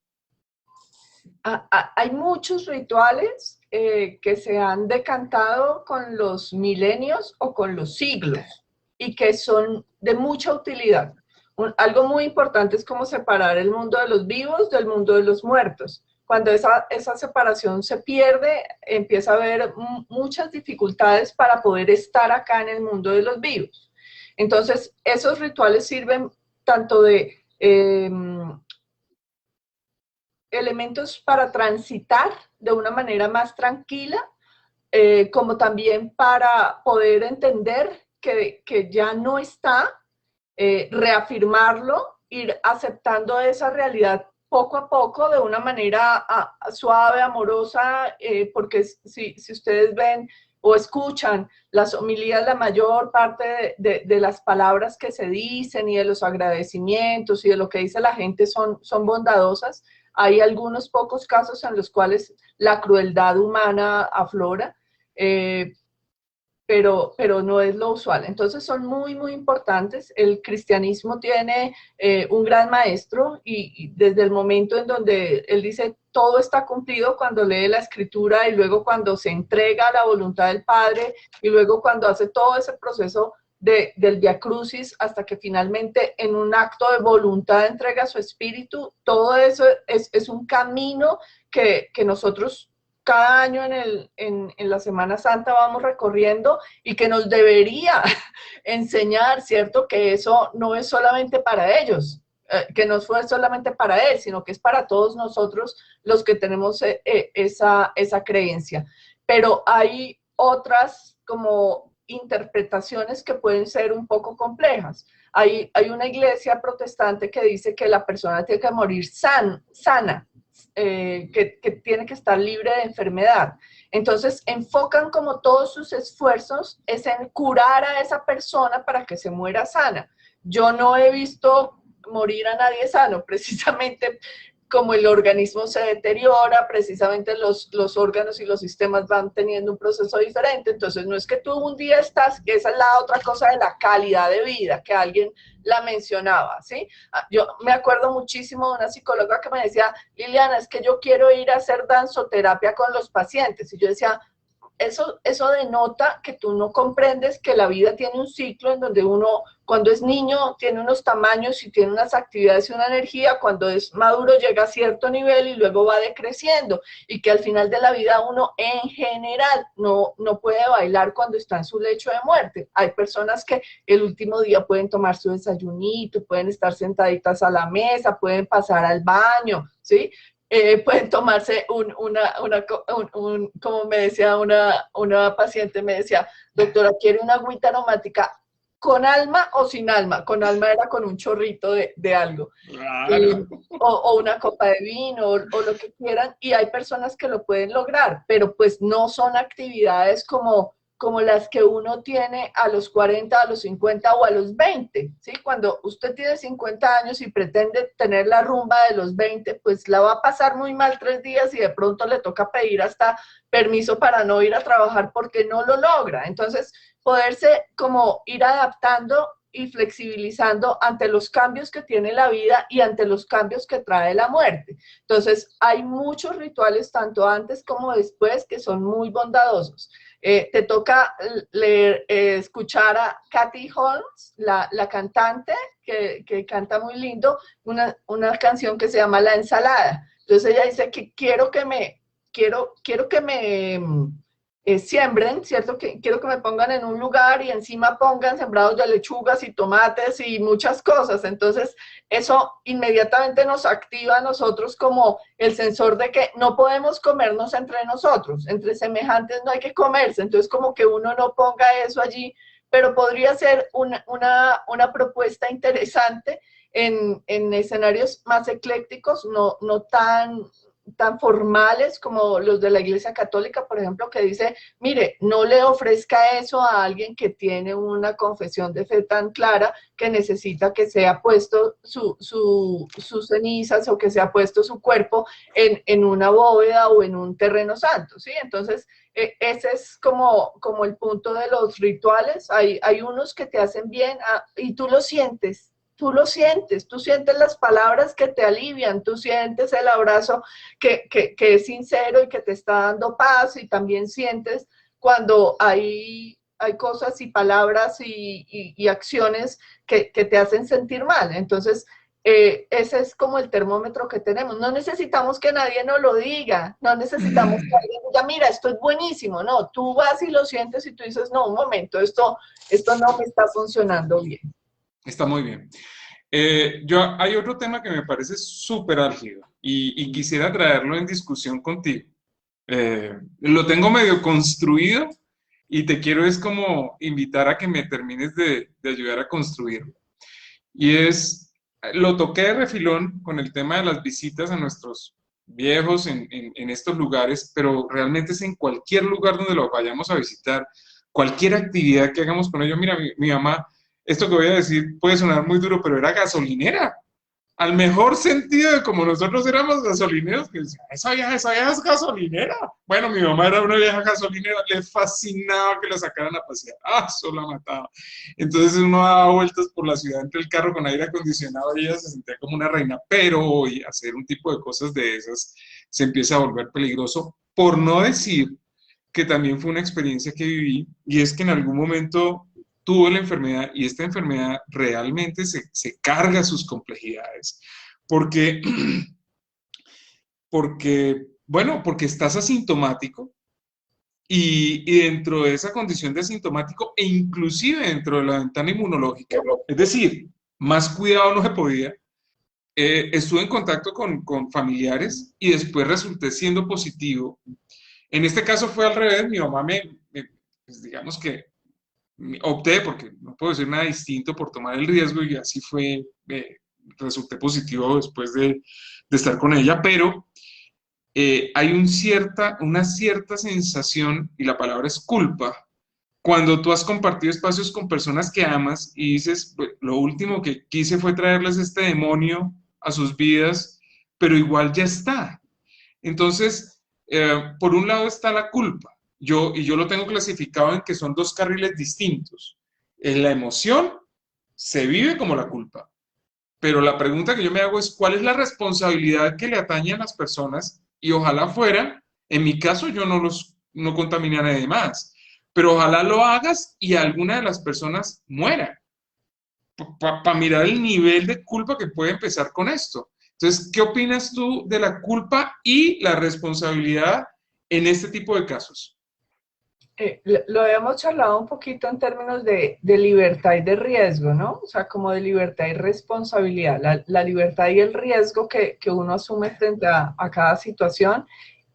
Hay muchos rituales que se han decantado con los milenios o con los siglos y que son de mucha utilidad. Algo muy importante es cómo separar el mundo de los vivos del mundo de los muertos. Cuando esa separación se pierde, empieza a haber muchas dificultades para poder estar acá en el mundo de los vivos. Entonces, esos rituales sirven tanto de elementos para transitar de una manera más tranquila, como también para poder entender que ya no está, reafirmarlo, ir aceptando esa realidad poco a poco de una manera suave, amorosa, porque si ustedes ven o escuchan las homilías, la mayor parte de las palabras que se dicen y de los agradecimientos y de lo que dice la gente son bondadosas. Hay algunos pocos casos en los cuales la crueldad humana aflora, pero no es lo usual. Entonces son muy, muy importantes. El cristianismo tiene un gran maestro y desde el momento en donde él dice todo está cumplido cuando lee la escritura y luego cuando se entrega a la voluntad del Padre y luego cuando hace todo ese proceso del Vía Crucis hasta que finalmente en un acto de voluntad entrega su espíritu, todo eso es un camino que nosotros cada año en la Semana Santa vamos recorriendo y que nos debería enseñar, ¿cierto? Que eso no es solamente para ellos, que no fue solamente para él, sino que es para todos nosotros los que tenemos esa creencia. Pero hay otras como interpretaciones que pueden ser un poco complejas. Hay una iglesia protestante que dice que la persona tiene que morir sana, que tiene que estar libre de enfermedad. Entonces enfocan como todos sus esfuerzos es en curar a esa persona para que se muera sana. Yo no he visto morir a nadie sano, precisamente como el organismo se deteriora, precisamente los órganos y los sistemas van teniendo un proceso diferente. Entonces no es que tú un día estás, que esa es la otra cosa de la calidad de vida, que alguien la mencionaba, ¿sí? Yo me acuerdo muchísimo de una psicóloga que me decía, Liliana, es que yo quiero ir a hacer danzoterapia con los pacientes. Y yo decía, eso denota que tú no comprendes que la vida tiene un ciclo en donde uno, cuando es niño, tiene unos tamaños y tiene unas actividades y una energía, cuando es maduro llega a cierto nivel y luego va decreciendo, y que al final de la vida uno en general no puede bailar cuando está en su lecho de muerte. Hay personas que el último día pueden tomar su desayunito, pueden estar sentaditas a la mesa, pueden pasar al baño, ¿sí? Pueden tomarse como me decía una paciente, me decía, doctora, ¿quiere una agüita aromática con alma o sin alma? Con alma era con un chorrito de algo. Claro. O una copa de vino o lo que quieran, y hay personas que lo pueden lograr, pero pues no son actividades como las que uno tiene a los 40, a los 50 o a los 20, ¿sí? Cuando usted tiene 50 años y pretende tener la rumba de los 20, pues la va a pasar muy mal 3 días y de pronto le toca pedir hasta permiso para no ir a trabajar porque no lo logra. Entonces, poderse como ir adaptando y flexibilizando ante los cambios que tiene la vida y ante los cambios que trae la muerte. Entonces, hay muchos rituales, tanto antes como después, que son muy bondadosos. Te toca leer, escuchar a Katy Holmes, la cantante, que canta muy lindo, una canción que se llama La Ensalada. Entonces ella dice que quiero que me siembren, ¿cierto? Que quiero que me pongan en un lugar y encima pongan sembrados de lechugas y tomates y muchas cosas. Entonces, eso inmediatamente nos activa a nosotros como el sensor de que no podemos comernos entre nosotros, entre semejantes no hay que comerse. Entonces, como que uno no ponga eso allí, pero podría ser una propuesta interesante en escenarios más eclécticos, no tan formales como los de la Iglesia Católica, por ejemplo, que dice, mire, no le ofrezca eso a alguien que tiene una confesión de fe tan clara que necesita que sea puesto sus cenizas o que sea puesto su cuerpo en una bóveda o en un terreno santo, ¿sí? Entonces, ese es como el punto de los rituales. Hay unos que te hacen bien y tú lo sientes. Tú sientes las palabras que te alivian, tú sientes el abrazo que es sincero y que te está dando paz, y también sientes cuando hay cosas y palabras y acciones que te hacen sentir mal. Entonces, ese es como el termómetro que tenemos. No necesitamos que nadie nos lo diga, no necesitamos que alguien diga, mira, esto es buenísimo. No, tú vas y lo sientes y tú dices, no, un momento, esto no me está funcionando bien. Está muy bien. Hay otro tema que me parece súper álgido y quisiera traerlo en discusión contigo. Lo tengo medio construido y te quiero es como invitar a que me termines de ayudar a construirlo. Y lo toqué de refilón con el tema de las visitas a nuestros viejos en estos lugares, pero realmente es en cualquier lugar donde los vayamos a visitar, cualquier actividad que hagamos con ellos. Mira, mi mamá, esto que voy a decir puede sonar muy duro, pero era gasolinera. al mejor sentido de como nosotros éramos gasolineros, que decía, esa vieja es gasolinera. Bueno, mi mamá era una vieja gasolinera, le fascinaba que la sacaran a pasear. Eso la mataba. Entonces uno daba vueltas por la ciudad entre el carro con aire acondicionado y ella se sentía como una reina. Pero hoy hacer un tipo de cosas de esas se empieza a volver peligroso, por no decir que también fue una experiencia que viví, y es que en algún momento tuvo la enfermedad y esta enfermedad realmente se carga sus complejidades, porque, porque estás asintomático y dentro de esa condición de asintomático e inclusive dentro de la ventana inmunológica, es decir, más cuidado no se podía, estuve en contacto con familiares y después resulté siendo positivo. En este caso fue al revés, mi mamá pues digamos que opté, porque no puedo decir nada distinto, por tomar el riesgo y así fue, resulté positivo después de estar con ella, pero hay una cierta sensación, y la palabra es culpa, cuando tú has compartido espacios con personas que amas y dices, "Pues, lo último que quise fue traerles este demonio a sus vidas, pero igual ya está". Entonces, por un lado está la culpa. Yo lo tengo clasificado en que son dos carriles distintos. En la emoción se vive como la culpa, pero la pregunta que yo me hago es, ¿cuál es la responsabilidad que le atañe a las personas? Y ojalá fuera, en mi caso yo no contaminé a nadie más, pero ojalá lo hagas y alguna de las personas muera, para mirar el nivel de culpa que puede empezar con esto. Entonces, ¿qué opinas tú de la culpa y la responsabilidad en este tipo de casos? Lo habíamos charlado un poquito en términos de libertad y de riesgo, ¿no? O sea, como de libertad y responsabilidad, la libertad y el riesgo que uno asume frente a cada situación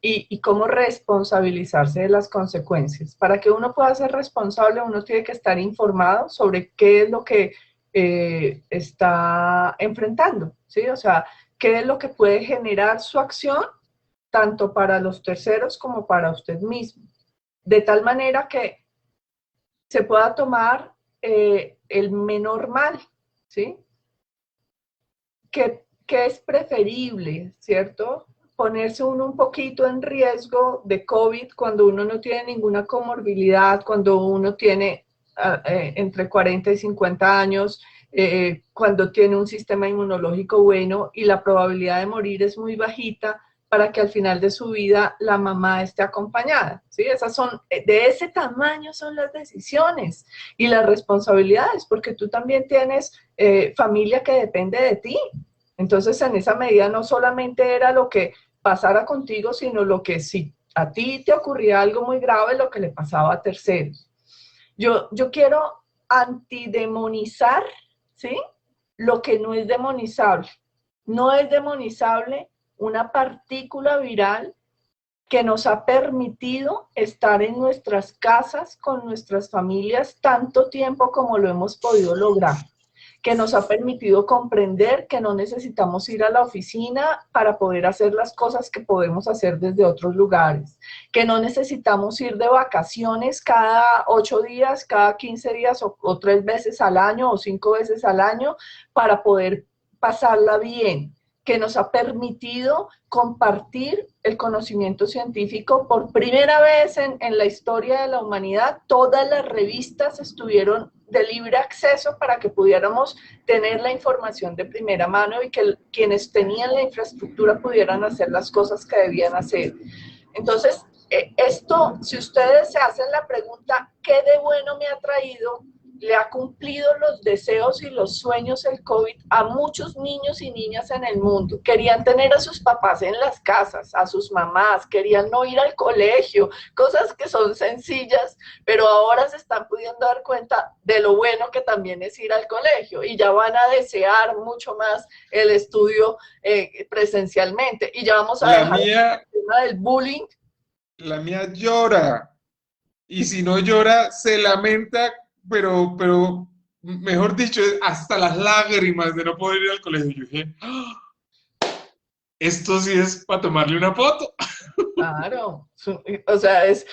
y cómo responsabilizarse de las consecuencias. Para que uno pueda ser responsable, uno tiene que estar informado sobre qué es lo que está enfrentando, ¿sí? O sea, qué es lo que puede generar su acción, tanto para los terceros como para usted mismo, de tal manera que se pueda tomar el menor mal, ¿sí? Que es preferible, ¿cierto? Ponerse uno un poquito en riesgo de COVID cuando uno no tiene ninguna comorbilidad, cuando uno tiene entre 40 y 50 años, cuando tiene un sistema inmunológico bueno y la probabilidad de morir es muy bajita, para que al final de su vida la mamá esté acompañada, ¿sí? Esas son, de ese tamaño son las decisiones y las responsabilidades, porque tú también tienes familia que depende de ti. Entonces, en esa medida no solamente era lo que pasara contigo, sino lo que si a ti te ocurría algo muy grave, lo que le pasaba a terceros. Yo quiero antidemonizar, ¿sí? Lo que no es demonizable. No es demonizable una partícula viral que nos ha permitido estar en nuestras casas con nuestras familias tanto tiempo como lo hemos podido lograr, que nos ha permitido comprender que no necesitamos ir a la oficina para poder hacer las cosas que podemos hacer desde otros lugares, que no necesitamos ir de vacaciones cada 8 días, cada 15 días o 3 veces al año o 5 veces al año para poder pasarla bien, que nos ha permitido compartir el conocimiento científico por primera vez en la historia de la humanidad. Todas las revistas estuvieron de libre acceso para que pudiéramos tener la información de primera mano y que quienes tenían la infraestructura pudieran hacer las cosas que debían hacer. Entonces, esto, si ustedes se hacen la pregunta, ¿qué de bueno me ha traído? Le ha cumplido los deseos y los sueños el COVID a muchos niños y niñas en el mundo. Querían tener a sus papás en las casas, a sus mamás, querían no ir al colegio, cosas que son sencillas, pero ahora se están pudiendo dar cuenta de lo bueno que también es ir al colegio y ya van a desear mucho más el estudio presencialmente. Y ya vamos a dejar el tema del bullying. La mía llora, y si no llora, se lamenta, pero mejor dicho, hasta las lágrimas de no poder ir al colegio. Yo dije, "Ah, esto sí es para tomarle una foto". Claro, o sea, es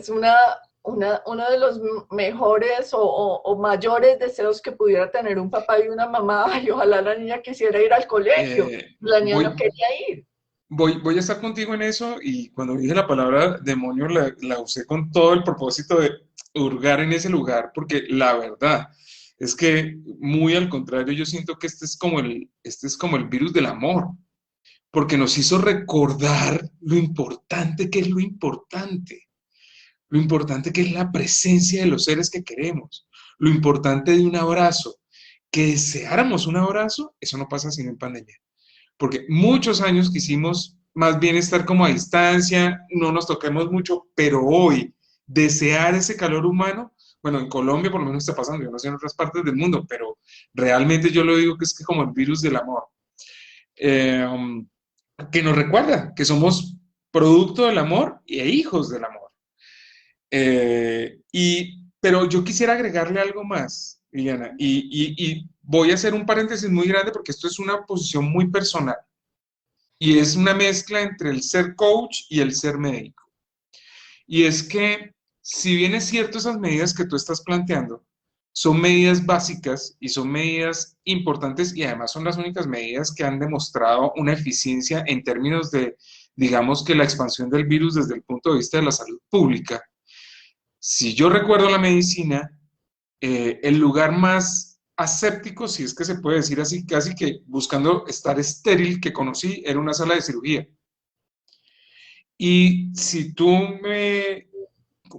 una uno de los mejores o mayores deseos que pudiera tener un papá y una mamá, y ojalá la niña quisiera ir al colegio, la niña no Voy, quería ir. voy a estar contigo en eso y cuando dije la palabra demonio la usé con todo el propósito de hurgar en ese lugar, porque la verdad es que muy al contrario, yo siento que este es como el virus del amor, porque nos hizo recordar lo importante que es lo importante que es la presencia de los seres que queremos, lo importante de un abrazo, que deseáramos un abrazo, eso no pasa sino en pandemia, porque muchos años quisimos más bien estar como a distancia, no nos toquemos mucho, pero hoy desear ese calor humano, bueno, en Colombia por lo menos está pasando, yo no sé en otras partes del mundo, pero realmente yo lo digo que es que como el virus del amor, eh, que nos recuerda que somos producto del amor e hijos del amor. Pero yo quisiera agregarle algo más, Liliana, y voy a hacer un paréntesis muy grande porque esto es una posición muy personal y es una mezcla entre el ser coach y el ser médico. Y es que, si bien es cierto, esas medidas que tú estás planteando son medidas básicas y son medidas importantes y además son las únicas medidas que han demostrado una eficiencia en términos de, digamos que la expansión del virus desde el punto de vista de la salud pública. Si yo recuerdo la medicina, el lugar más aséptico, si es que se puede decir así, casi que buscando estar estéril que conocí, era una sala de cirugía. Y si tú me,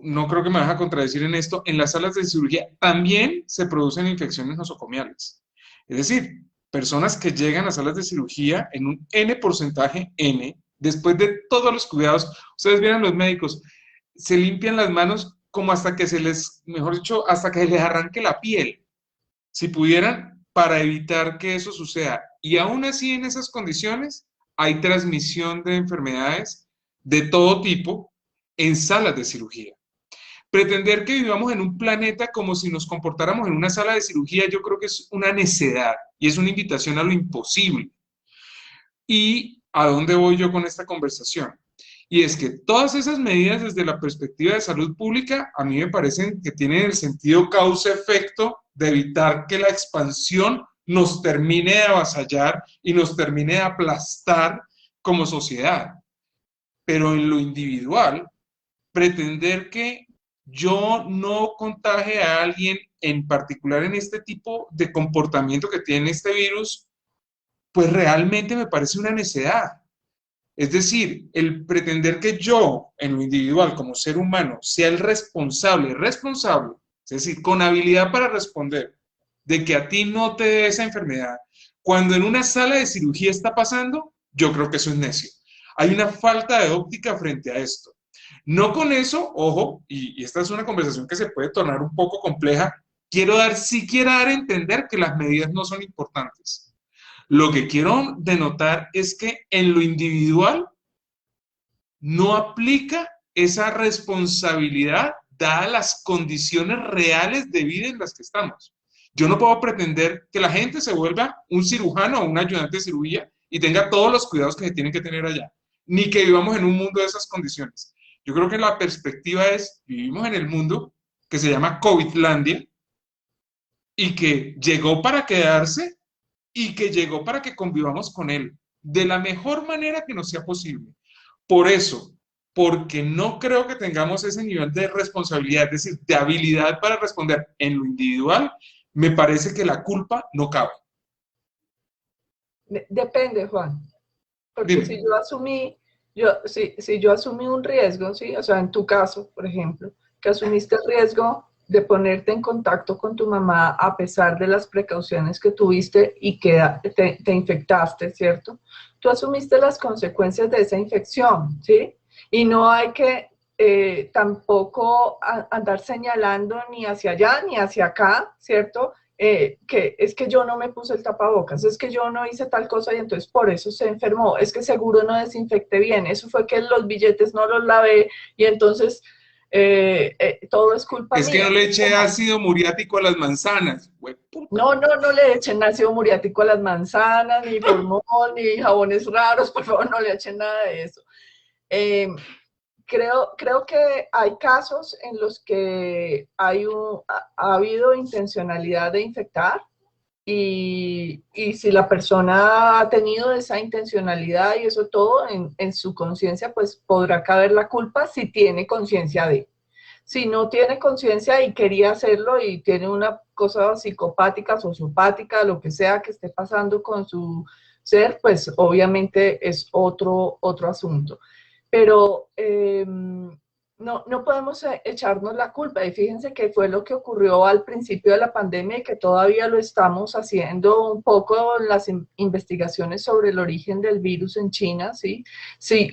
no creo que me vas a contradecir en esto, en las salas de cirugía también se producen infecciones nosocomiales. Es decir, personas que llegan a salas de cirugía en un N porcentaje N, después de todos los cuidados, ustedes vieron los médicos, se limpian las manos como hasta que se les, mejor dicho, hasta que les arranque la piel, si pudieran, para evitar que eso suceda. Y aún así, en esas condiciones, hay transmisión de enfermedades de todo tipo en salas de cirugía. Pretender que vivamos en un planeta como si nos comportáramos en una sala de cirugía, yo creo que es una necedad y es una invitación a lo imposible. ¿Y a dónde voy yo con esta conversación? Y es que todas esas medidas desde la perspectiva de salud pública a mí me parecen que tienen el sentido causa-efecto de evitar que la expansión nos termine de avasallar y nos termine de aplastar como sociedad. Pero en lo individual, pretender que yo no contagie a alguien en particular en este tipo de comportamiento que tiene este virus, pues realmente me parece una necedad. Es decir, el pretender que yo, en lo individual, como ser humano, sea el responsable, es decir, con habilidad para responder, de que a ti no te dé esa enfermedad, cuando en una sala de cirugía está pasando, yo creo que eso es necio. Hay una falta de óptica frente a esto. No con eso, ojo, y esta es una conversación que se puede tornar un poco compleja, sí quiero dar a entender que las medidas no son importantes. Lo que quiero denotar es que en lo individual no aplica esa responsabilidad dadas las condiciones reales de vida en las que estamos. Yo no puedo pretender que la gente se vuelva un cirujano o un ayudante de cirugía y tenga todos los cuidados que se tienen que tener allá, ni que vivamos en un mundo de esas condiciones. Yo creo que la perspectiva es, vivimos en el mundo que se llama COVIDlandia y que llegó para quedarse y que llegó para que convivamos con él de la mejor manera que nos sea posible. Por eso, porque no creo que tengamos ese nivel de responsabilidad, es decir, de habilidad para responder en lo individual, me parece que la culpa no cabe. Depende, Juan, porque si Dime. yo asumí, si yo asumí un riesgo, ¿sí? O sea, en tu caso, por ejemplo, que asumiste el riesgo de ponerte en contacto con tu mamá a pesar de las precauciones que tuviste y que te infectaste, ¿cierto? Tú asumiste las consecuencias de esa infección, ¿sí? Y no hay que tampoco andar señalando ni hacia allá ni hacia acá, ¿cierto? Que es que yo no me puse el tapabocas, es que yo no hice tal cosa y entonces por eso se enfermó, es que seguro no desinfecté bien, eso fue que los billetes no los lavé y entonces todo es culpa Es que mía. no le eché ácido muriático a las manzanas. Puta. No le echen ácido muriático a las manzanas, ni formol, ni jabones raros, por favor, no le echen nada de eso. Eh, creo que hay casos en los que ha habido intencionalidad de infectar y si la persona ha tenido esa intencionalidad y eso todo en su conciencia, pues podrá caber la culpa si tiene conciencia de. Si no tiene conciencia y quería hacerlo y tiene una cosa psicopática, sociopática, lo que sea que esté pasando con su ser, pues obviamente es otro asunto. Pero no podemos echarnos la culpa. Y fíjense que fue lo que ocurrió al principio de la pandemia y que todavía lo estamos haciendo un poco en las investigaciones sobre el origen del virus en China, ¿sí? Sí,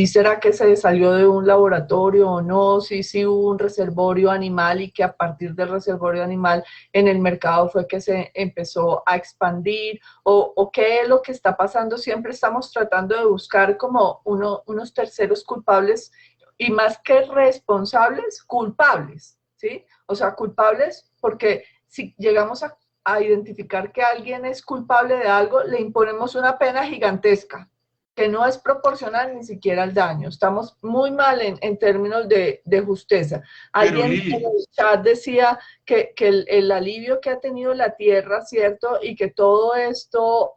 ¿será que se salió de un laboratorio o no? Sí, hubo un reservorio animal y que a partir del reservorio animal en el mercado fue que se empezó a expandir, o qué es lo que está pasando. Siempre estamos tratando de buscar como unos terceros culpables y más que responsables, culpables, ¿sí? O sea, culpables porque si llegamos a identificar que alguien es culpable de algo, le imponemos una pena gigantesca, que no es proporcional ni siquiera al daño. Estamos muy mal en términos de justicia. Alguien en el chat decía que el alivio que ha tenido la tierra, ¿cierto? Y que todo esto...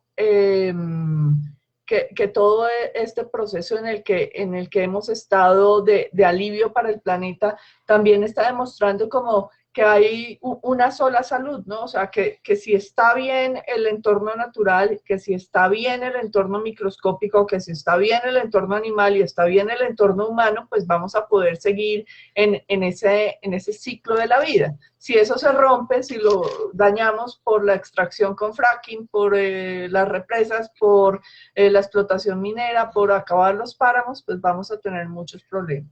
que todo este proceso en el que hemos estado de alivio para el planeta también está demostrando como que hay una sola salud, ¿no? O sea, que si está bien el entorno natural, que si está bien el entorno microscópico, que si está bien el entorno animal y está bien el entorno humano, pues vamos a poder seguir en ese ciclo de la vida. Si eso se rompe, si lo dañamos por la extracción con fracking, por las represas, por la explotación minera, por acabar los páramos, pues vamos a tener muchos problemas.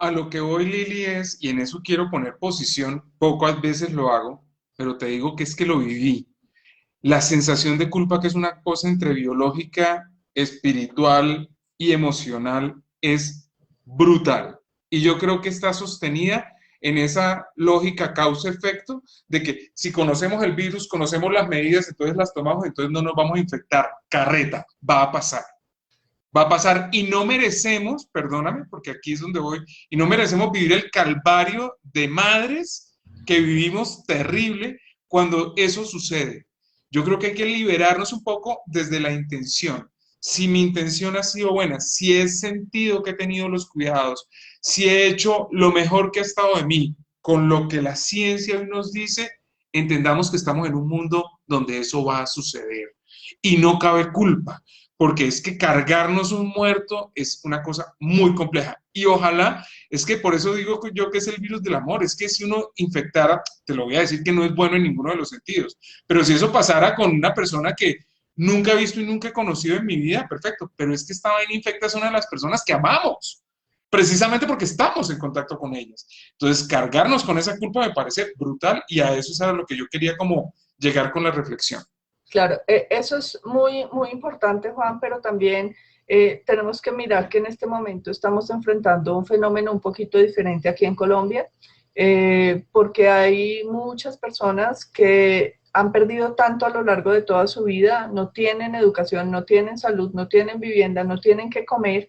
A lo que voy, Lili, es, y en eso quiero poner posición, pocas veces lo hago, pero te digo que es que lo viví. La sensación de culpa, que es una cosa entre biológica, espiritual y emocional, es brutal. Y yo creo que está sostenida en esa lógica causa-efecto de que si conocemos el virus, conocemos las medidas, entonces las tomamos, entonces no nos vamos a infectar. Carreta, va a pasar. Va a pasar y no merecemos, perdóname, porque aquí es donde voy, y no merecemos vivir el calvario de madres que vivimos terrible cuando eso sucede. Yo creo que hay que liberarnos un poco desde la intención. Si mi intención ha sido buena, si he sentido que he tenido los cuidados, si he hecho lo mejor que ha estado de mí, con lo que la ciencia hoy nos dice, entendamos que estamos en un mundo donde eso va a suceder. Y no cabe culpa, porque es que cargarnos un muerto es una cosa muy compleja. Y ojalá, es que por eso digo yo que es el virus del amor, es que si uno infectara, te lo voy a decir que no es bueno en ninguno de los sentidos, pero si eso pasara con una persona que nunca he visto y nunca he conocido en mi vida, perfecto, pero es que esta vaina infecta es una de las personas que amamos, precisamente porque estamos en contacto con ellas. Entonces, cargarnos con esa culpa me parece brutal y a eso es a lo que yo quería como llegar con la reflexión. Claro, eso es muy importante, Juan, pero también tenemos que mirar que en este momento estamos enfrentando un fenómeno un poquito diferente aquí en Colombia, porque hay muchas personas que han perdido tanto a lo largo de toda su vida, no tienen educación, no tienen salud, no tienen vivienda, no tienen qué comer,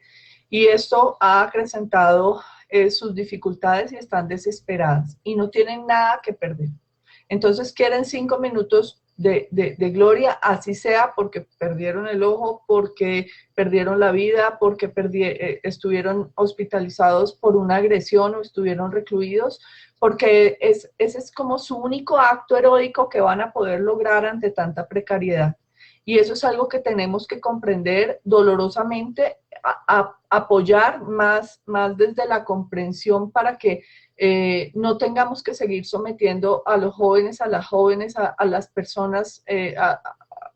y esto ha acrecentado sus dificultades y están desesperadas y no tienen nada que perder. Entonces quieren 5 minutos de gloria, así sea porque perdieron el ojo, porque perdieron la vida, porque estuvieron hospitalizados por una agresión o estuvieron recluidos, porque ese es como su único acto heroico que van a poder lograr ante tanta precariedad. Y eso es algo que tenemos que comprender dolorosamente, apoyar más desde la comprensión para que no tengamos que seguir sometiendo a los jóvenes, a las jóvenes, a las personas,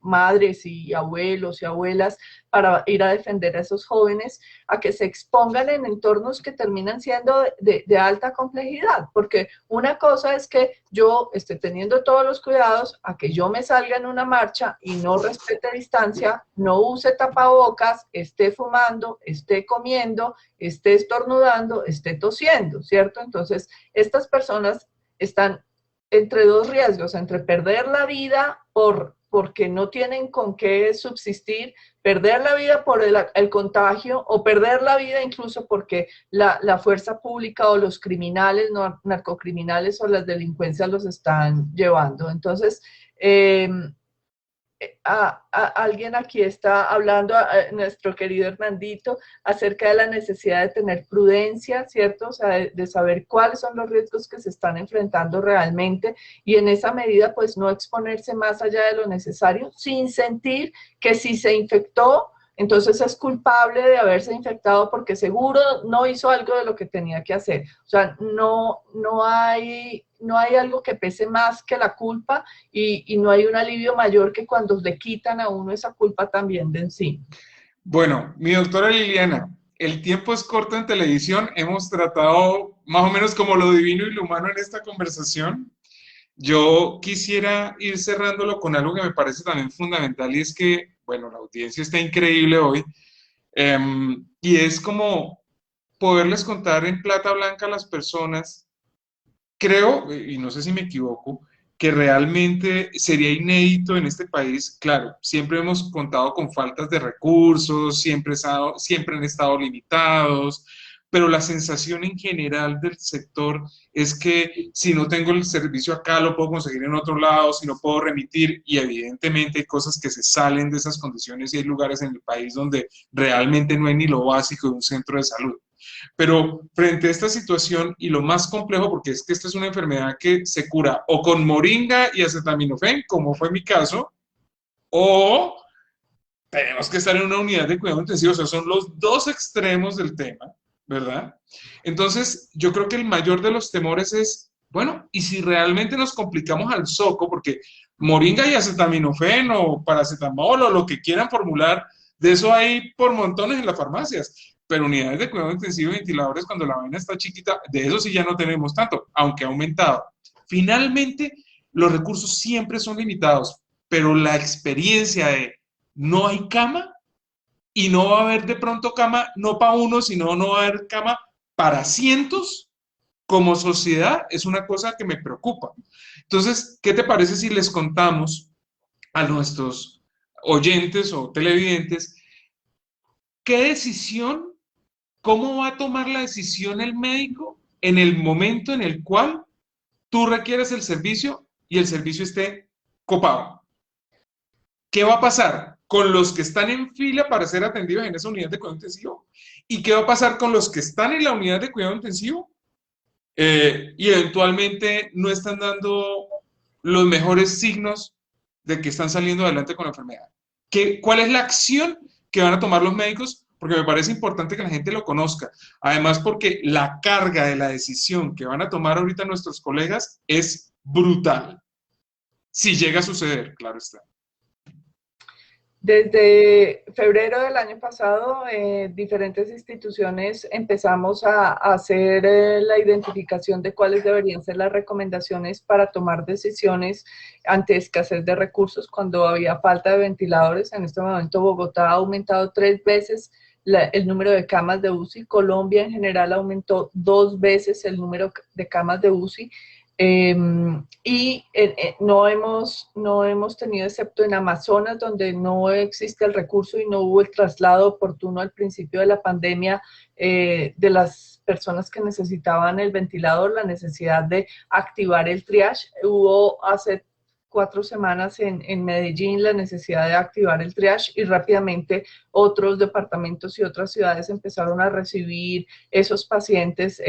madres y abuelos y abuelas, para ir a defender a esos jóvenes, a que se expongan en entornos que terminan siendo de alta complejidad, porque una cosa es que yo esté teniendo todos los cuidados, a que yo me salga en una marcha y no respete distancia, no use tapabocas, esté fumando, esté comiendo, esté estornudando, esté tosiendo, ¿cierto? Entonces, estas personas están entre dos riesgos, entre perder la vida por porque no tienen con qué subsistir, perder la vida por el contagio o perder la vida incluso porque la fuerza pública o los criminales, narcocriminales o las delincuencias los están llevando. Entonces, alguien aquí está hablando, nuestro querido Hernandito, acerca de la necesidad de tener prudencia, ¿cierto? O sea, de saber cuáles son los riesgos que se están enfrentando realmente y en esa medida, pues, no exponerse más allá de lo necesario, sin sentir que si se infectó, entonces es culpable de haberse infectado porque seguro no hizo algo de lo que tenía que hacer. O sea, no hay algo que pese más que la culpa y no hay un alivio mayor que cuando le quitan a uno esa culpa también de encima. Bueno, mi doctora Liliana, el tiempo es corto en televisión, hemos tratado más o menos como lo divino y lo humano en esta conversación. Yo quisiera ir cerrándolo con algo que me parece también fundamental y es que, bueno, la audiencia está increíble hoy y es como poderles contar en plata blanca a las personas, creo, y no sé si me equivoco, que realmente sería inédito en este país. Claro, siempre hemos contado con faltas de recursos, siempre han estado limitados, pero la sensación en general del sector es que si no tengo el servicio acá, lo puedo conseguir en otro lado, si no puedo remitir, y evidentemente hay cosas que se salen de esas condiciones y hay lugares en el país donde realmente no hay ni lo básico de un centro de salud. Pero frente a esta situación, y lo más complejo, porque es que esta es una enfermedad que se cura o con moringa y acetaminofén, como fue mi caso, o tenemos que estar en una unidad de cuidado intensivo, o sea, son los dos extremos del tema, ¿verdad? Entonces, yo creo que el mayor de los temores es, bueno, y si realmente nos complicamos al zoco, porque moringa y acetaminofén o paracetamol o lo que quieran formular, de eso hay por montones en las farmacias, pero unidades de cuidado intensivo y ventiladores cuando la vaina está chiquita, de eso sí ya no tenemos tanto, aunque ha aumentado. Finalmente, los recursos siempre son limitados, pero la experiencia de no hay cama y no va a haber de pronto cama no para uno, sino no va a haber cama para cientos, como sociedad es una cosa que me preocupa. Entonces, ¿qué te parece si les contamos a nuestros oyentes o televidentes qué decisión, cómo va a tomar la decisión el médico en el momento en el cual tú requieres el servicio y el servicio esté copado? ¿Qué va a pasar con los que están en fila para ser atendidos en esa unidad de cuidado intensivo? ¿Y qué va a pasar con los que están en la unidad de cuidado intensivo y eventualmente no están dando los mejores signos de que están saliendo adelante con la enfermedad? ¿Cuál es la acción que van a tomar los médicos? Porque me parece importante que la gente lo conozca. Además, porque la carga de la decisión que van a tomar ahorita nuestros colegas es brutal. Si llega a suceder, claro está. Desde febrero del año pasado, diferentes instituciones empezamos a hacer la identificación de cuáles deberían ser las recomendaciones para tomar decisiones ante escasez de recursos cuando había falta de ventiladores. En este momento Bogotá ha aumentado 3 veces el número de camas de UCI. Colombia en general aumentó 2 veces el número de camas de UCI. No hemos tenido, excepto en Amazonas, donde no existe el recurso y no hubo el traslado oportuno al principio de la pandemia de las personas que necesitaban el ventilador, la necesidad de activar el triage. Hubo hace 4 semanas en Medellín la necesidad de activar el triage y rápidamente otros departamentos y otras ciudades empezaron a recibir esos pacientes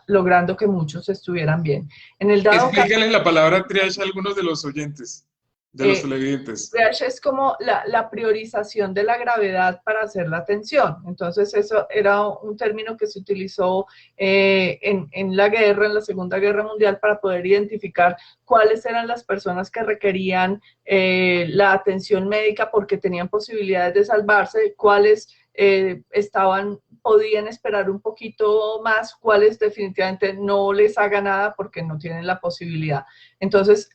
logrando que muchos estuvieran bien. En el dado Explícales la palabra triage a algunos de los oyentes, de los televidentes. Triage es como la priorización de la gravedad para hacer la atención. Entonces, eso era un término que se utilizó en la guerra, en la Segunda Guerra Mundial, para poder identificar cuáles eran las personas que requerían la atención médica porque tenían posibilidades de salvarse, cuáles podían esperar un poquito más, cuáles definitivamente no les haga nada porque no tienen la posibilidad. Entonces,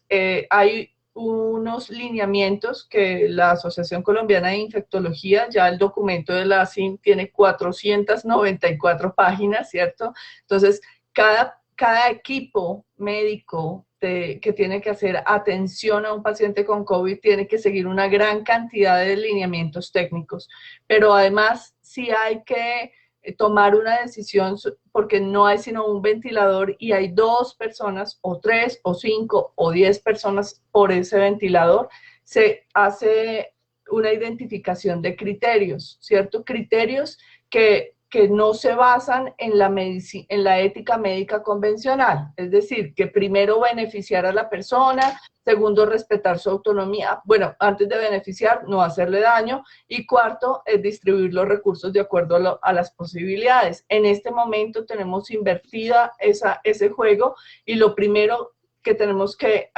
hay unos lineamientos que la Asociación Colombiana de Infectología, ya el documento de la ASIN tiene 494 páginas, ¿cierto? Entonces, cada equipo médico que tiene que hacer atención a un paciente con COVID, tiene que seguir una gran cantidad de lineamientos técnicos, pero además sí hay que tomar una decisión porque no hay sino un ventilador y hay 2 personas o 3 o 5 o 10 personas por ese ventilador. Se hace una identificación de criterios, ¿cierto? Criterios que no se basan en la ética médica convencional, es decir, que primero beneficiar a la persona, segundo respetar su autonomía, bueno, antes de beneficiar, no hacerle daño, y cuarto, es distribuir los recursos de acuerdo a las posibilidades. En este momento tenemos invertida ese juego y lo primero que tenemos que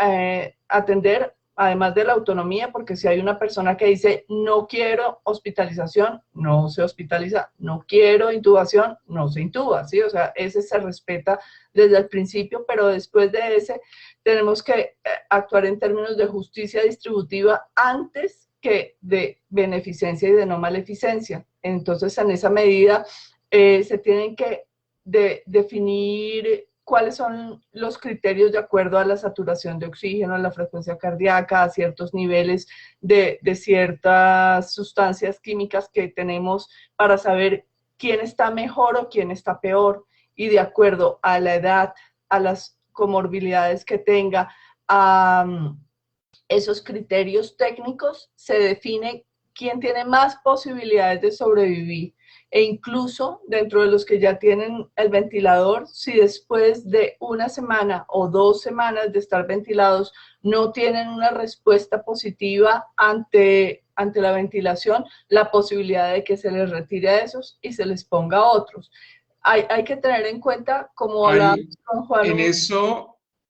atender, además de la autonomía, porque si hay una persona que dice no quiero hospitalización, no se hospitaliza, no quiero intubación, no se intuba, ¿sí? O sea, ese se respeta desde el principio, pero después de ese tenemos que actuar en términos de justicia distributiva antes que de beneficencia y de no maleficencia. Entonces, en esa medida se tienen que definir cuáles son los criterios de acuerdo a la saturación de oxígeno, a la frecuencia cardíaca, a ciertos niveles de ciertas sustancias químicas que tenemos para saber quién está mejor o quién está peor, y de acuerdo a la edad, a las comorbilidades que tenga, a esos criterios técnicos, se define quién tiene más posibilidades de sobrevivir. E incluso dentro de los que ya tienen el ventilador, si después de 1 semana o 2 semanas de estar ventilados no tienen una respuesta positiva ante la ventilación, la posibilidad de que se les retire a esos y se les ponga a otros. Hay que tener en cuenta, como hablábamos con Juan.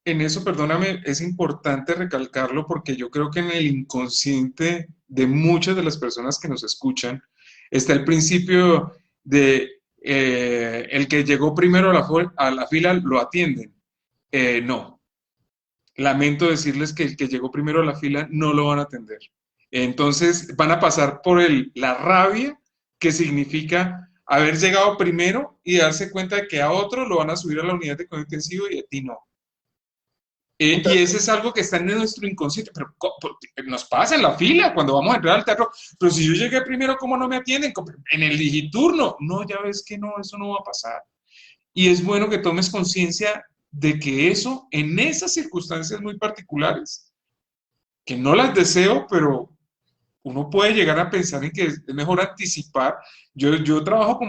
En eso, perdóname, es importante recalcarlo porque yo creo que en el inconsciente de muchas de las personas que nos escuchan está el principio de el que llegó primero a la fila lo atienden. No, lamento decirles que el que llegó primero a la fila no lo van a atender. Entonces van a pasar por la rabia que significa haber llegado primero y darse cuenta de que a otro lo van a subir a la unidad de cuidado intensivo y a ti no. Y ese es algo que está en nuestro inconsciente, pero nos pasa en la fila cuando vamos a entrar al teatro, pero si yo llegué primero, ¿cómo no me atienden? En el digiturno, no, ya ves que no, eso no va a pasar. Y es bueno que tomes conciencia de que eso, en esas circunstancias muy particulares, que no las deseo, pero uno puede llegar a pensar en que es mejor anticipar. Yo trabajo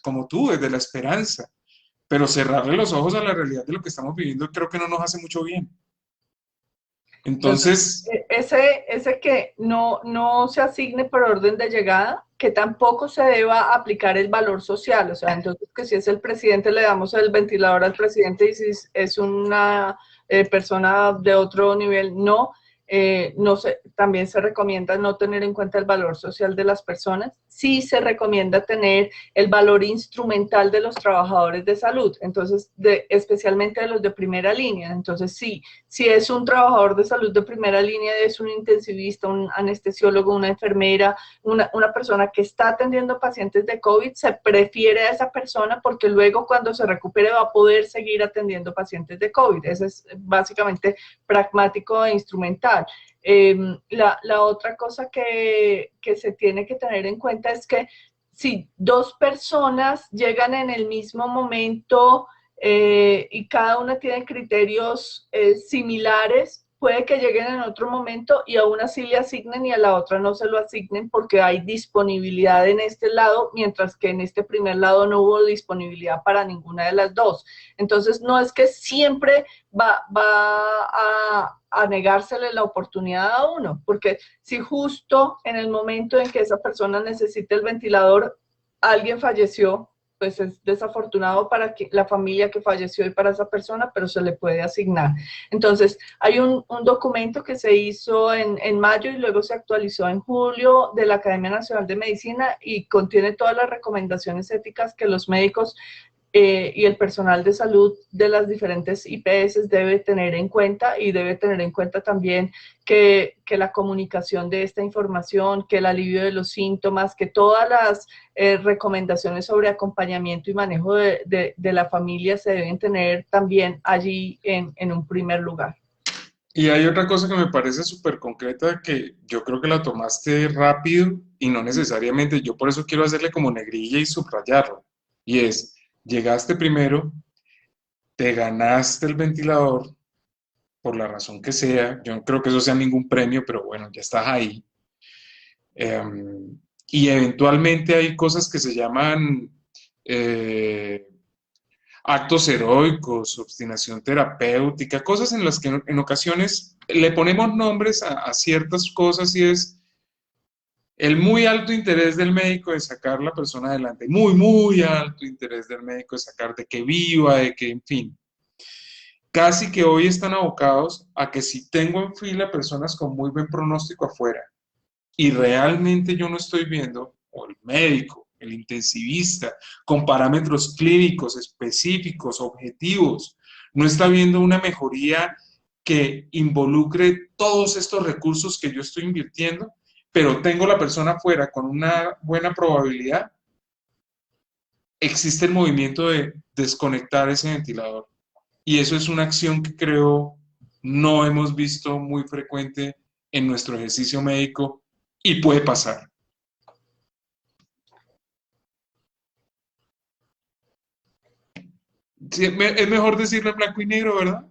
como tú, desde la esperanza, pero cerrarle los ojos a la realidad de lo que estamos viviendo creo que no nos hace mucho bien. Entonces, ese que no se asigne por orden de llegada, que tampoco se deba aplicar el valor social, o sea, entonces que si es el presidente le damos el ventilador al presidente y si es una persona de otro nivel, no. También se recomienda no tener en cuenta el valor social de las personas. Sí se recomienda tener el valor instrumental de los trabajadores de salud, entonces especialmente de los de primera línea. Entonces sí, si es un trabajador de salud de primera línea, es un intensivista, un anestesiólogo, una enfermera, una persona que está atendiendo pacientes de COVID, se prefiere a esa persona porque luego cuando se recupere va a poder seguir atendiendo pacientes de COVID. Eso es básicamente pragmático e instrumental. La otra cosa que se tiene que tener en cuenta es que si 2 personas llegan en el mismo momento y cada una tiene criterios similares, puede que lleguen en otro momento y a una sí le asignen y a la otra no se lo asignen porque hay disponibilidad en este lado, mientras que en este primer lado no hubo disponibilidad para ninguna de las dos. Entonces, no es que siempre va a negársele la oportunidad a uno, porque si justo en el momento en que esa persona necesita el ventilador, alguien falleció, pues es desafortunado para la familia que falleció y para esa persona, pero se le puede asignar. Entonces, hay un documento que se hizo en mayo y luego se actualizó en julio de la Academia Nacional de Medicina y contiene todas las recomendaciones éticas que los médicos y el personal de salud de las diferentes IPS debe tener en cuenta, y debe tener en cuenta también que la comunicación de esta información, que el alivio de los síntomas, que todas las recomendaciones sobre acompañamiento y manejo de la familia se deben tener también allí en un primer lugar. Y hay otra cosa que me parece súper concreta que yo creo que la tomaste rápido y no necesariamente, yo por eso quiero hacerle como negrilla y subrayarlo. Y es, llegaste primero, te ganaste el ventilador, por la razón que sea, yo no creo que eso sea ningún premio, pero bueno, ya estás ahí. Y eventualmente hay cosas que se llaman actos heroicos, obstinación terapéutica, cosas en las que en ocasiones le ponemos nombres a ciertas cosas y es el muy alto interés del médico de sacar a la persona adelante, muy, muy alto interés del médico de sacar, de que viva, de que, en fin. Casi que hoy están abocados a que si tengo en fila personas con muy buen pronóstico afuera y realmente yo no estoy viendo, o el médico, el intensivista, con parámetros clínicos específicos, objetivos, no está viendo una mejoría que involucre todos estos recursos que yo estoy invirtiendo, pero tengo la persona afuera con una buena probabilidad, existe el movimiento de desconectar ese ventilador. Y eso es una acción que creo no hemos visto muy frecuente en nuestro ejercicio médico y puede pasar. Sí, es mejor decirlo en blanco y negro, ¿verdad?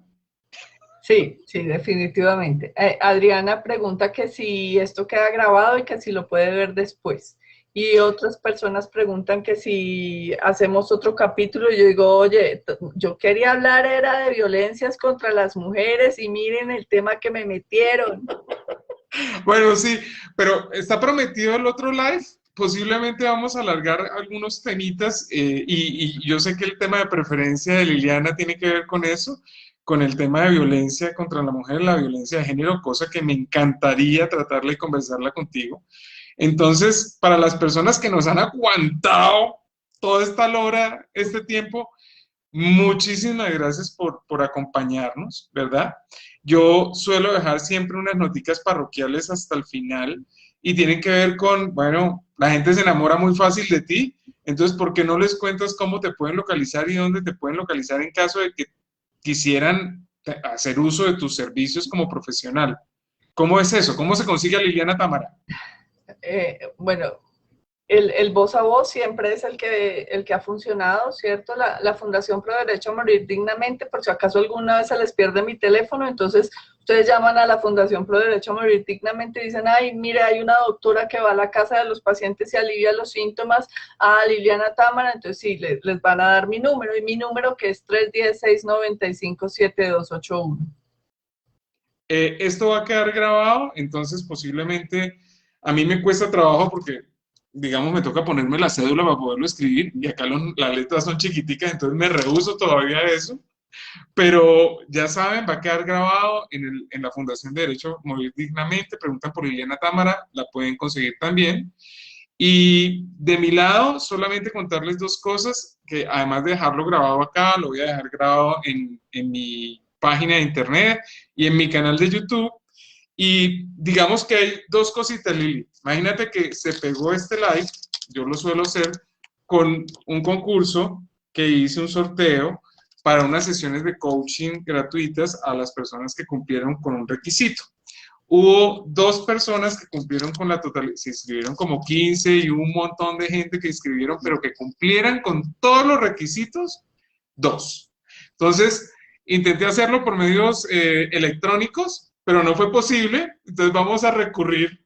Sí, sí, definitivamente. Adriana pregunta que si esto queda grabado y que si lo puede ver después. Y otras personas preguntan que si hacemos otro capítulo. Y yo digo, oye, yo quería hablar era de violencias contra las mujeres y miren el tema que me metieron. Bueno, sí, pero está prometido el otro live. Posiblemente vamos a alargar algunos temitas y yo sé que el tema de preferencia de Liliana tiene que ver con eso, con el tema de violencia contra la mujer, la violencia de género, cosa que me encantaría tratarla y conversarla contigo. Entonces, para las personas que nos han aguantado toda esta hora, este tiempo, muchísimas gracias por acompañarnos, ¿verdad? Yo suelo dejar siempre unas noticas parroquiales hasta el final y tienen que ver con, bueno, la gente se enamora muy fácil de ti, entonces, ¿por qué no les cuentas cómo te pueden localizar y dónde te pueden localizar en caso de que quisieran hacer uso de tus servicios como profesional? ¿Cómo es eso? ¿Cómo se consigue a Liliana Támara? Bueno, el voz a voz siempre es el que ha funcionado, ¿cierto? La Fundación Pro Derecho a Morir Dignamente, por si acaso alguna vez se les pierde mi teléfono, entonces ustedes llaman a la Fundación Pro Derecho a Morir Dignamente y dicen, ay, mire, hay una doctora que va a la casa de los pacientes y alivia los síntomas, a Liliana Támara, entonces sí, les van a dar mi número, y mi número que es 310-695-7281. Esto va a quedar grabado, entonces posiblemente a mí me cuesta trabajo porque, digamos, me toca ponerme la cédula para poderlo escribir y acá las letras son chiquiticas, entonces me rehúso todavía a eso, pero ya saben, va a quedar grabado en la Fundación de Derecho a Morir Dignamente, preguntan por Liliana Támara, la pueden conseguir también. Y de mi lado, solamente contarles dos cosas, que además de dejarlo grabado acá, lo voy a dejar grabado en mi página de internet y en mi canal de YouTube. Y digamos que hay dos cositas, Lili. Imagínate que se pegó este live, yo lo suelo hacer, con un concurso que hice un sorteo para unas sesiones de coaching gratuitas a las personas que cumplieron con un requisito. Hubo dos personas que cumplieron con la totalidad, se inscribieron como 15 y un montón de gente que inscribieron, pero que cumplieran con todos los requisitos, dos. Entonces, intenté hacerlo por medios electrónicos, pero no fue posible, entonces vamos a recurrir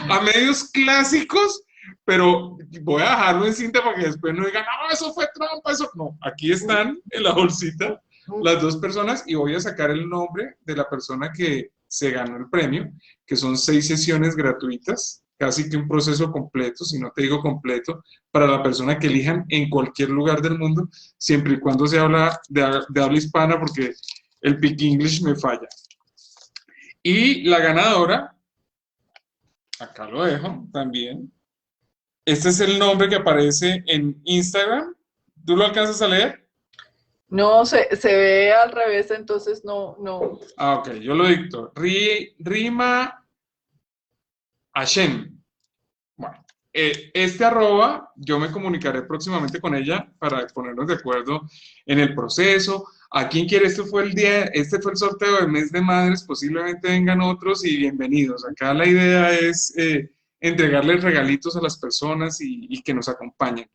a medios clásicos, pero voy a dejarlo en cinta para que después no digan, no, eso fue trampa, eso. No, aquí están en la bolsita las dos personas y voy a sacar el nombre de la persona que se ganó el premio, que son 6 sesiones gratuitas, casi que un proceso completo, si no te digo completo, para la persona que elijan en cualquier lugar del mundo, siempre y cuando se habla de habla hispana, porque el Pick English me falla. Y la ganadora, acá lo dejo también. Este es el nombre que aparece en Instagram. ¿Tú lo alcanzas a leer? No, se ve al revés, entonces no, no. Ah, ok, yo lo dicto. Rima Hashem. Bueno, este arroba, yo me comunicaré próximamente con ella para ponernos de acuerdo en el proceso. ¿A quién quiere? Este fue el sorteo del mes de madres, posiblemente vengan otros y bienvenidos. Acá la idea es entregarles regalitos a las personas y que nos acompañen.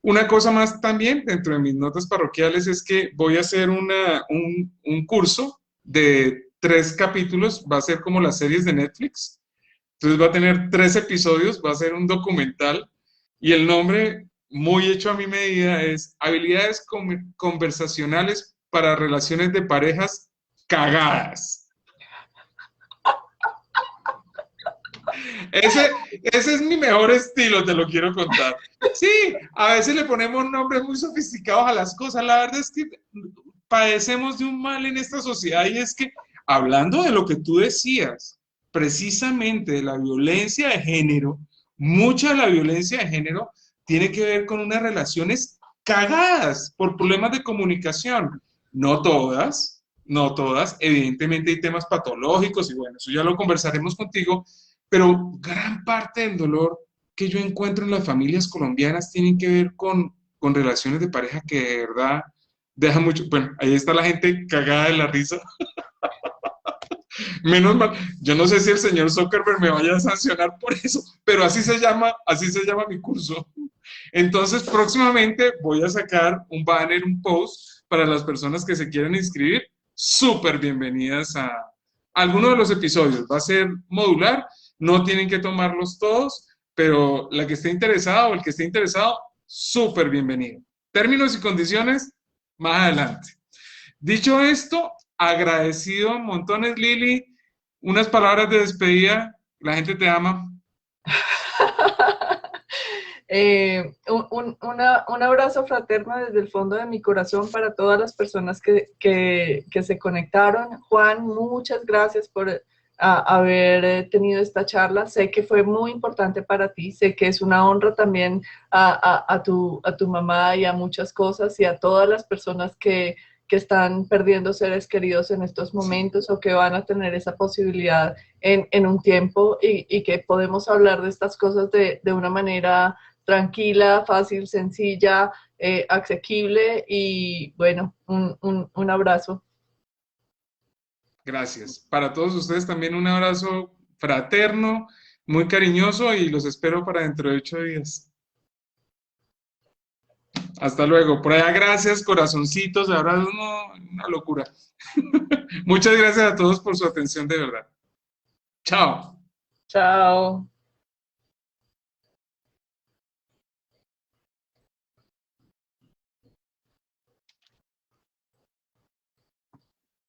Una cosa más también dentro de mis notas parroquiales es que voy a hacer un curso de 3 capítulos, va a ser como las series de Netflix. Entonces va a tener 3 episodios, va a ser un documental y el nombre, muy hecho a mi medida, es Habilidades conversacionales para relaciones de parejas cagadas. Ese es mi mejor estilo, te lo quiero contar. Sí, a veces le ponemos nombres muy sofisticados a las cosas. La verdad es que padecemos de un mal en esta sociedad y es que, hablando de lo que tú decías, precisamente de la violencia de género, mucha de la violencia de género tiene que ver con unas relaciones cagadas por problemas de comunicación. No todas, no todas. Evidentemente hay temas patológicos y bueno, eso ya lo conversaremos contigo, pero gran parte del dolor que yo encuentro en las familias colombianas tienen que ver con relaciones de pareja que de verdad deja mucho. Bueno, ahí está la gente cagada de la risa. Menos mal, yo no sé si el señor Zuckerberg me vaya a sancionar por eso, pero así se llama mi curso. Entonces, próximamente voy a sacar un banner, un post para las personas que se quieran inscribir. Súper bienvenidas a alguno de los episodios. Va a ser modular, no tienen que tomarlos todos, pero la que esté interesada o el que esté interesado, súper bienvenido. Términos y condiciones, más adelante. Dicho esto, agradecido montones, Lili. Unas palabras de despedida. La gente te ama. Un abrazo fraterno desde el fondo de mi corazón para todas las personas que se conectaron. Juan, muchas gracias por haber tenido esta charla. Sé que fue muy importante para ti, sé que es una honra también a tu mamá y a muchas cosas y a todas las personas que están perdiendo seres queridos en estos momentos o que van a tener esa posibilidad en un tiempo y que podemos hablar de estas cosas de una manera tranquila, fácil, sencilla, asequible y bueno, un abrazo. Gracias. Para todos ustedes también un abrazo fraterno, muy cariñoso y los espero para dentro de 8 días. Hasta luego. Por allá, gracias, corazoncitos, de verdad, una locura. Muchas gracias a todos por su atención, de verdad. Chao. Chao.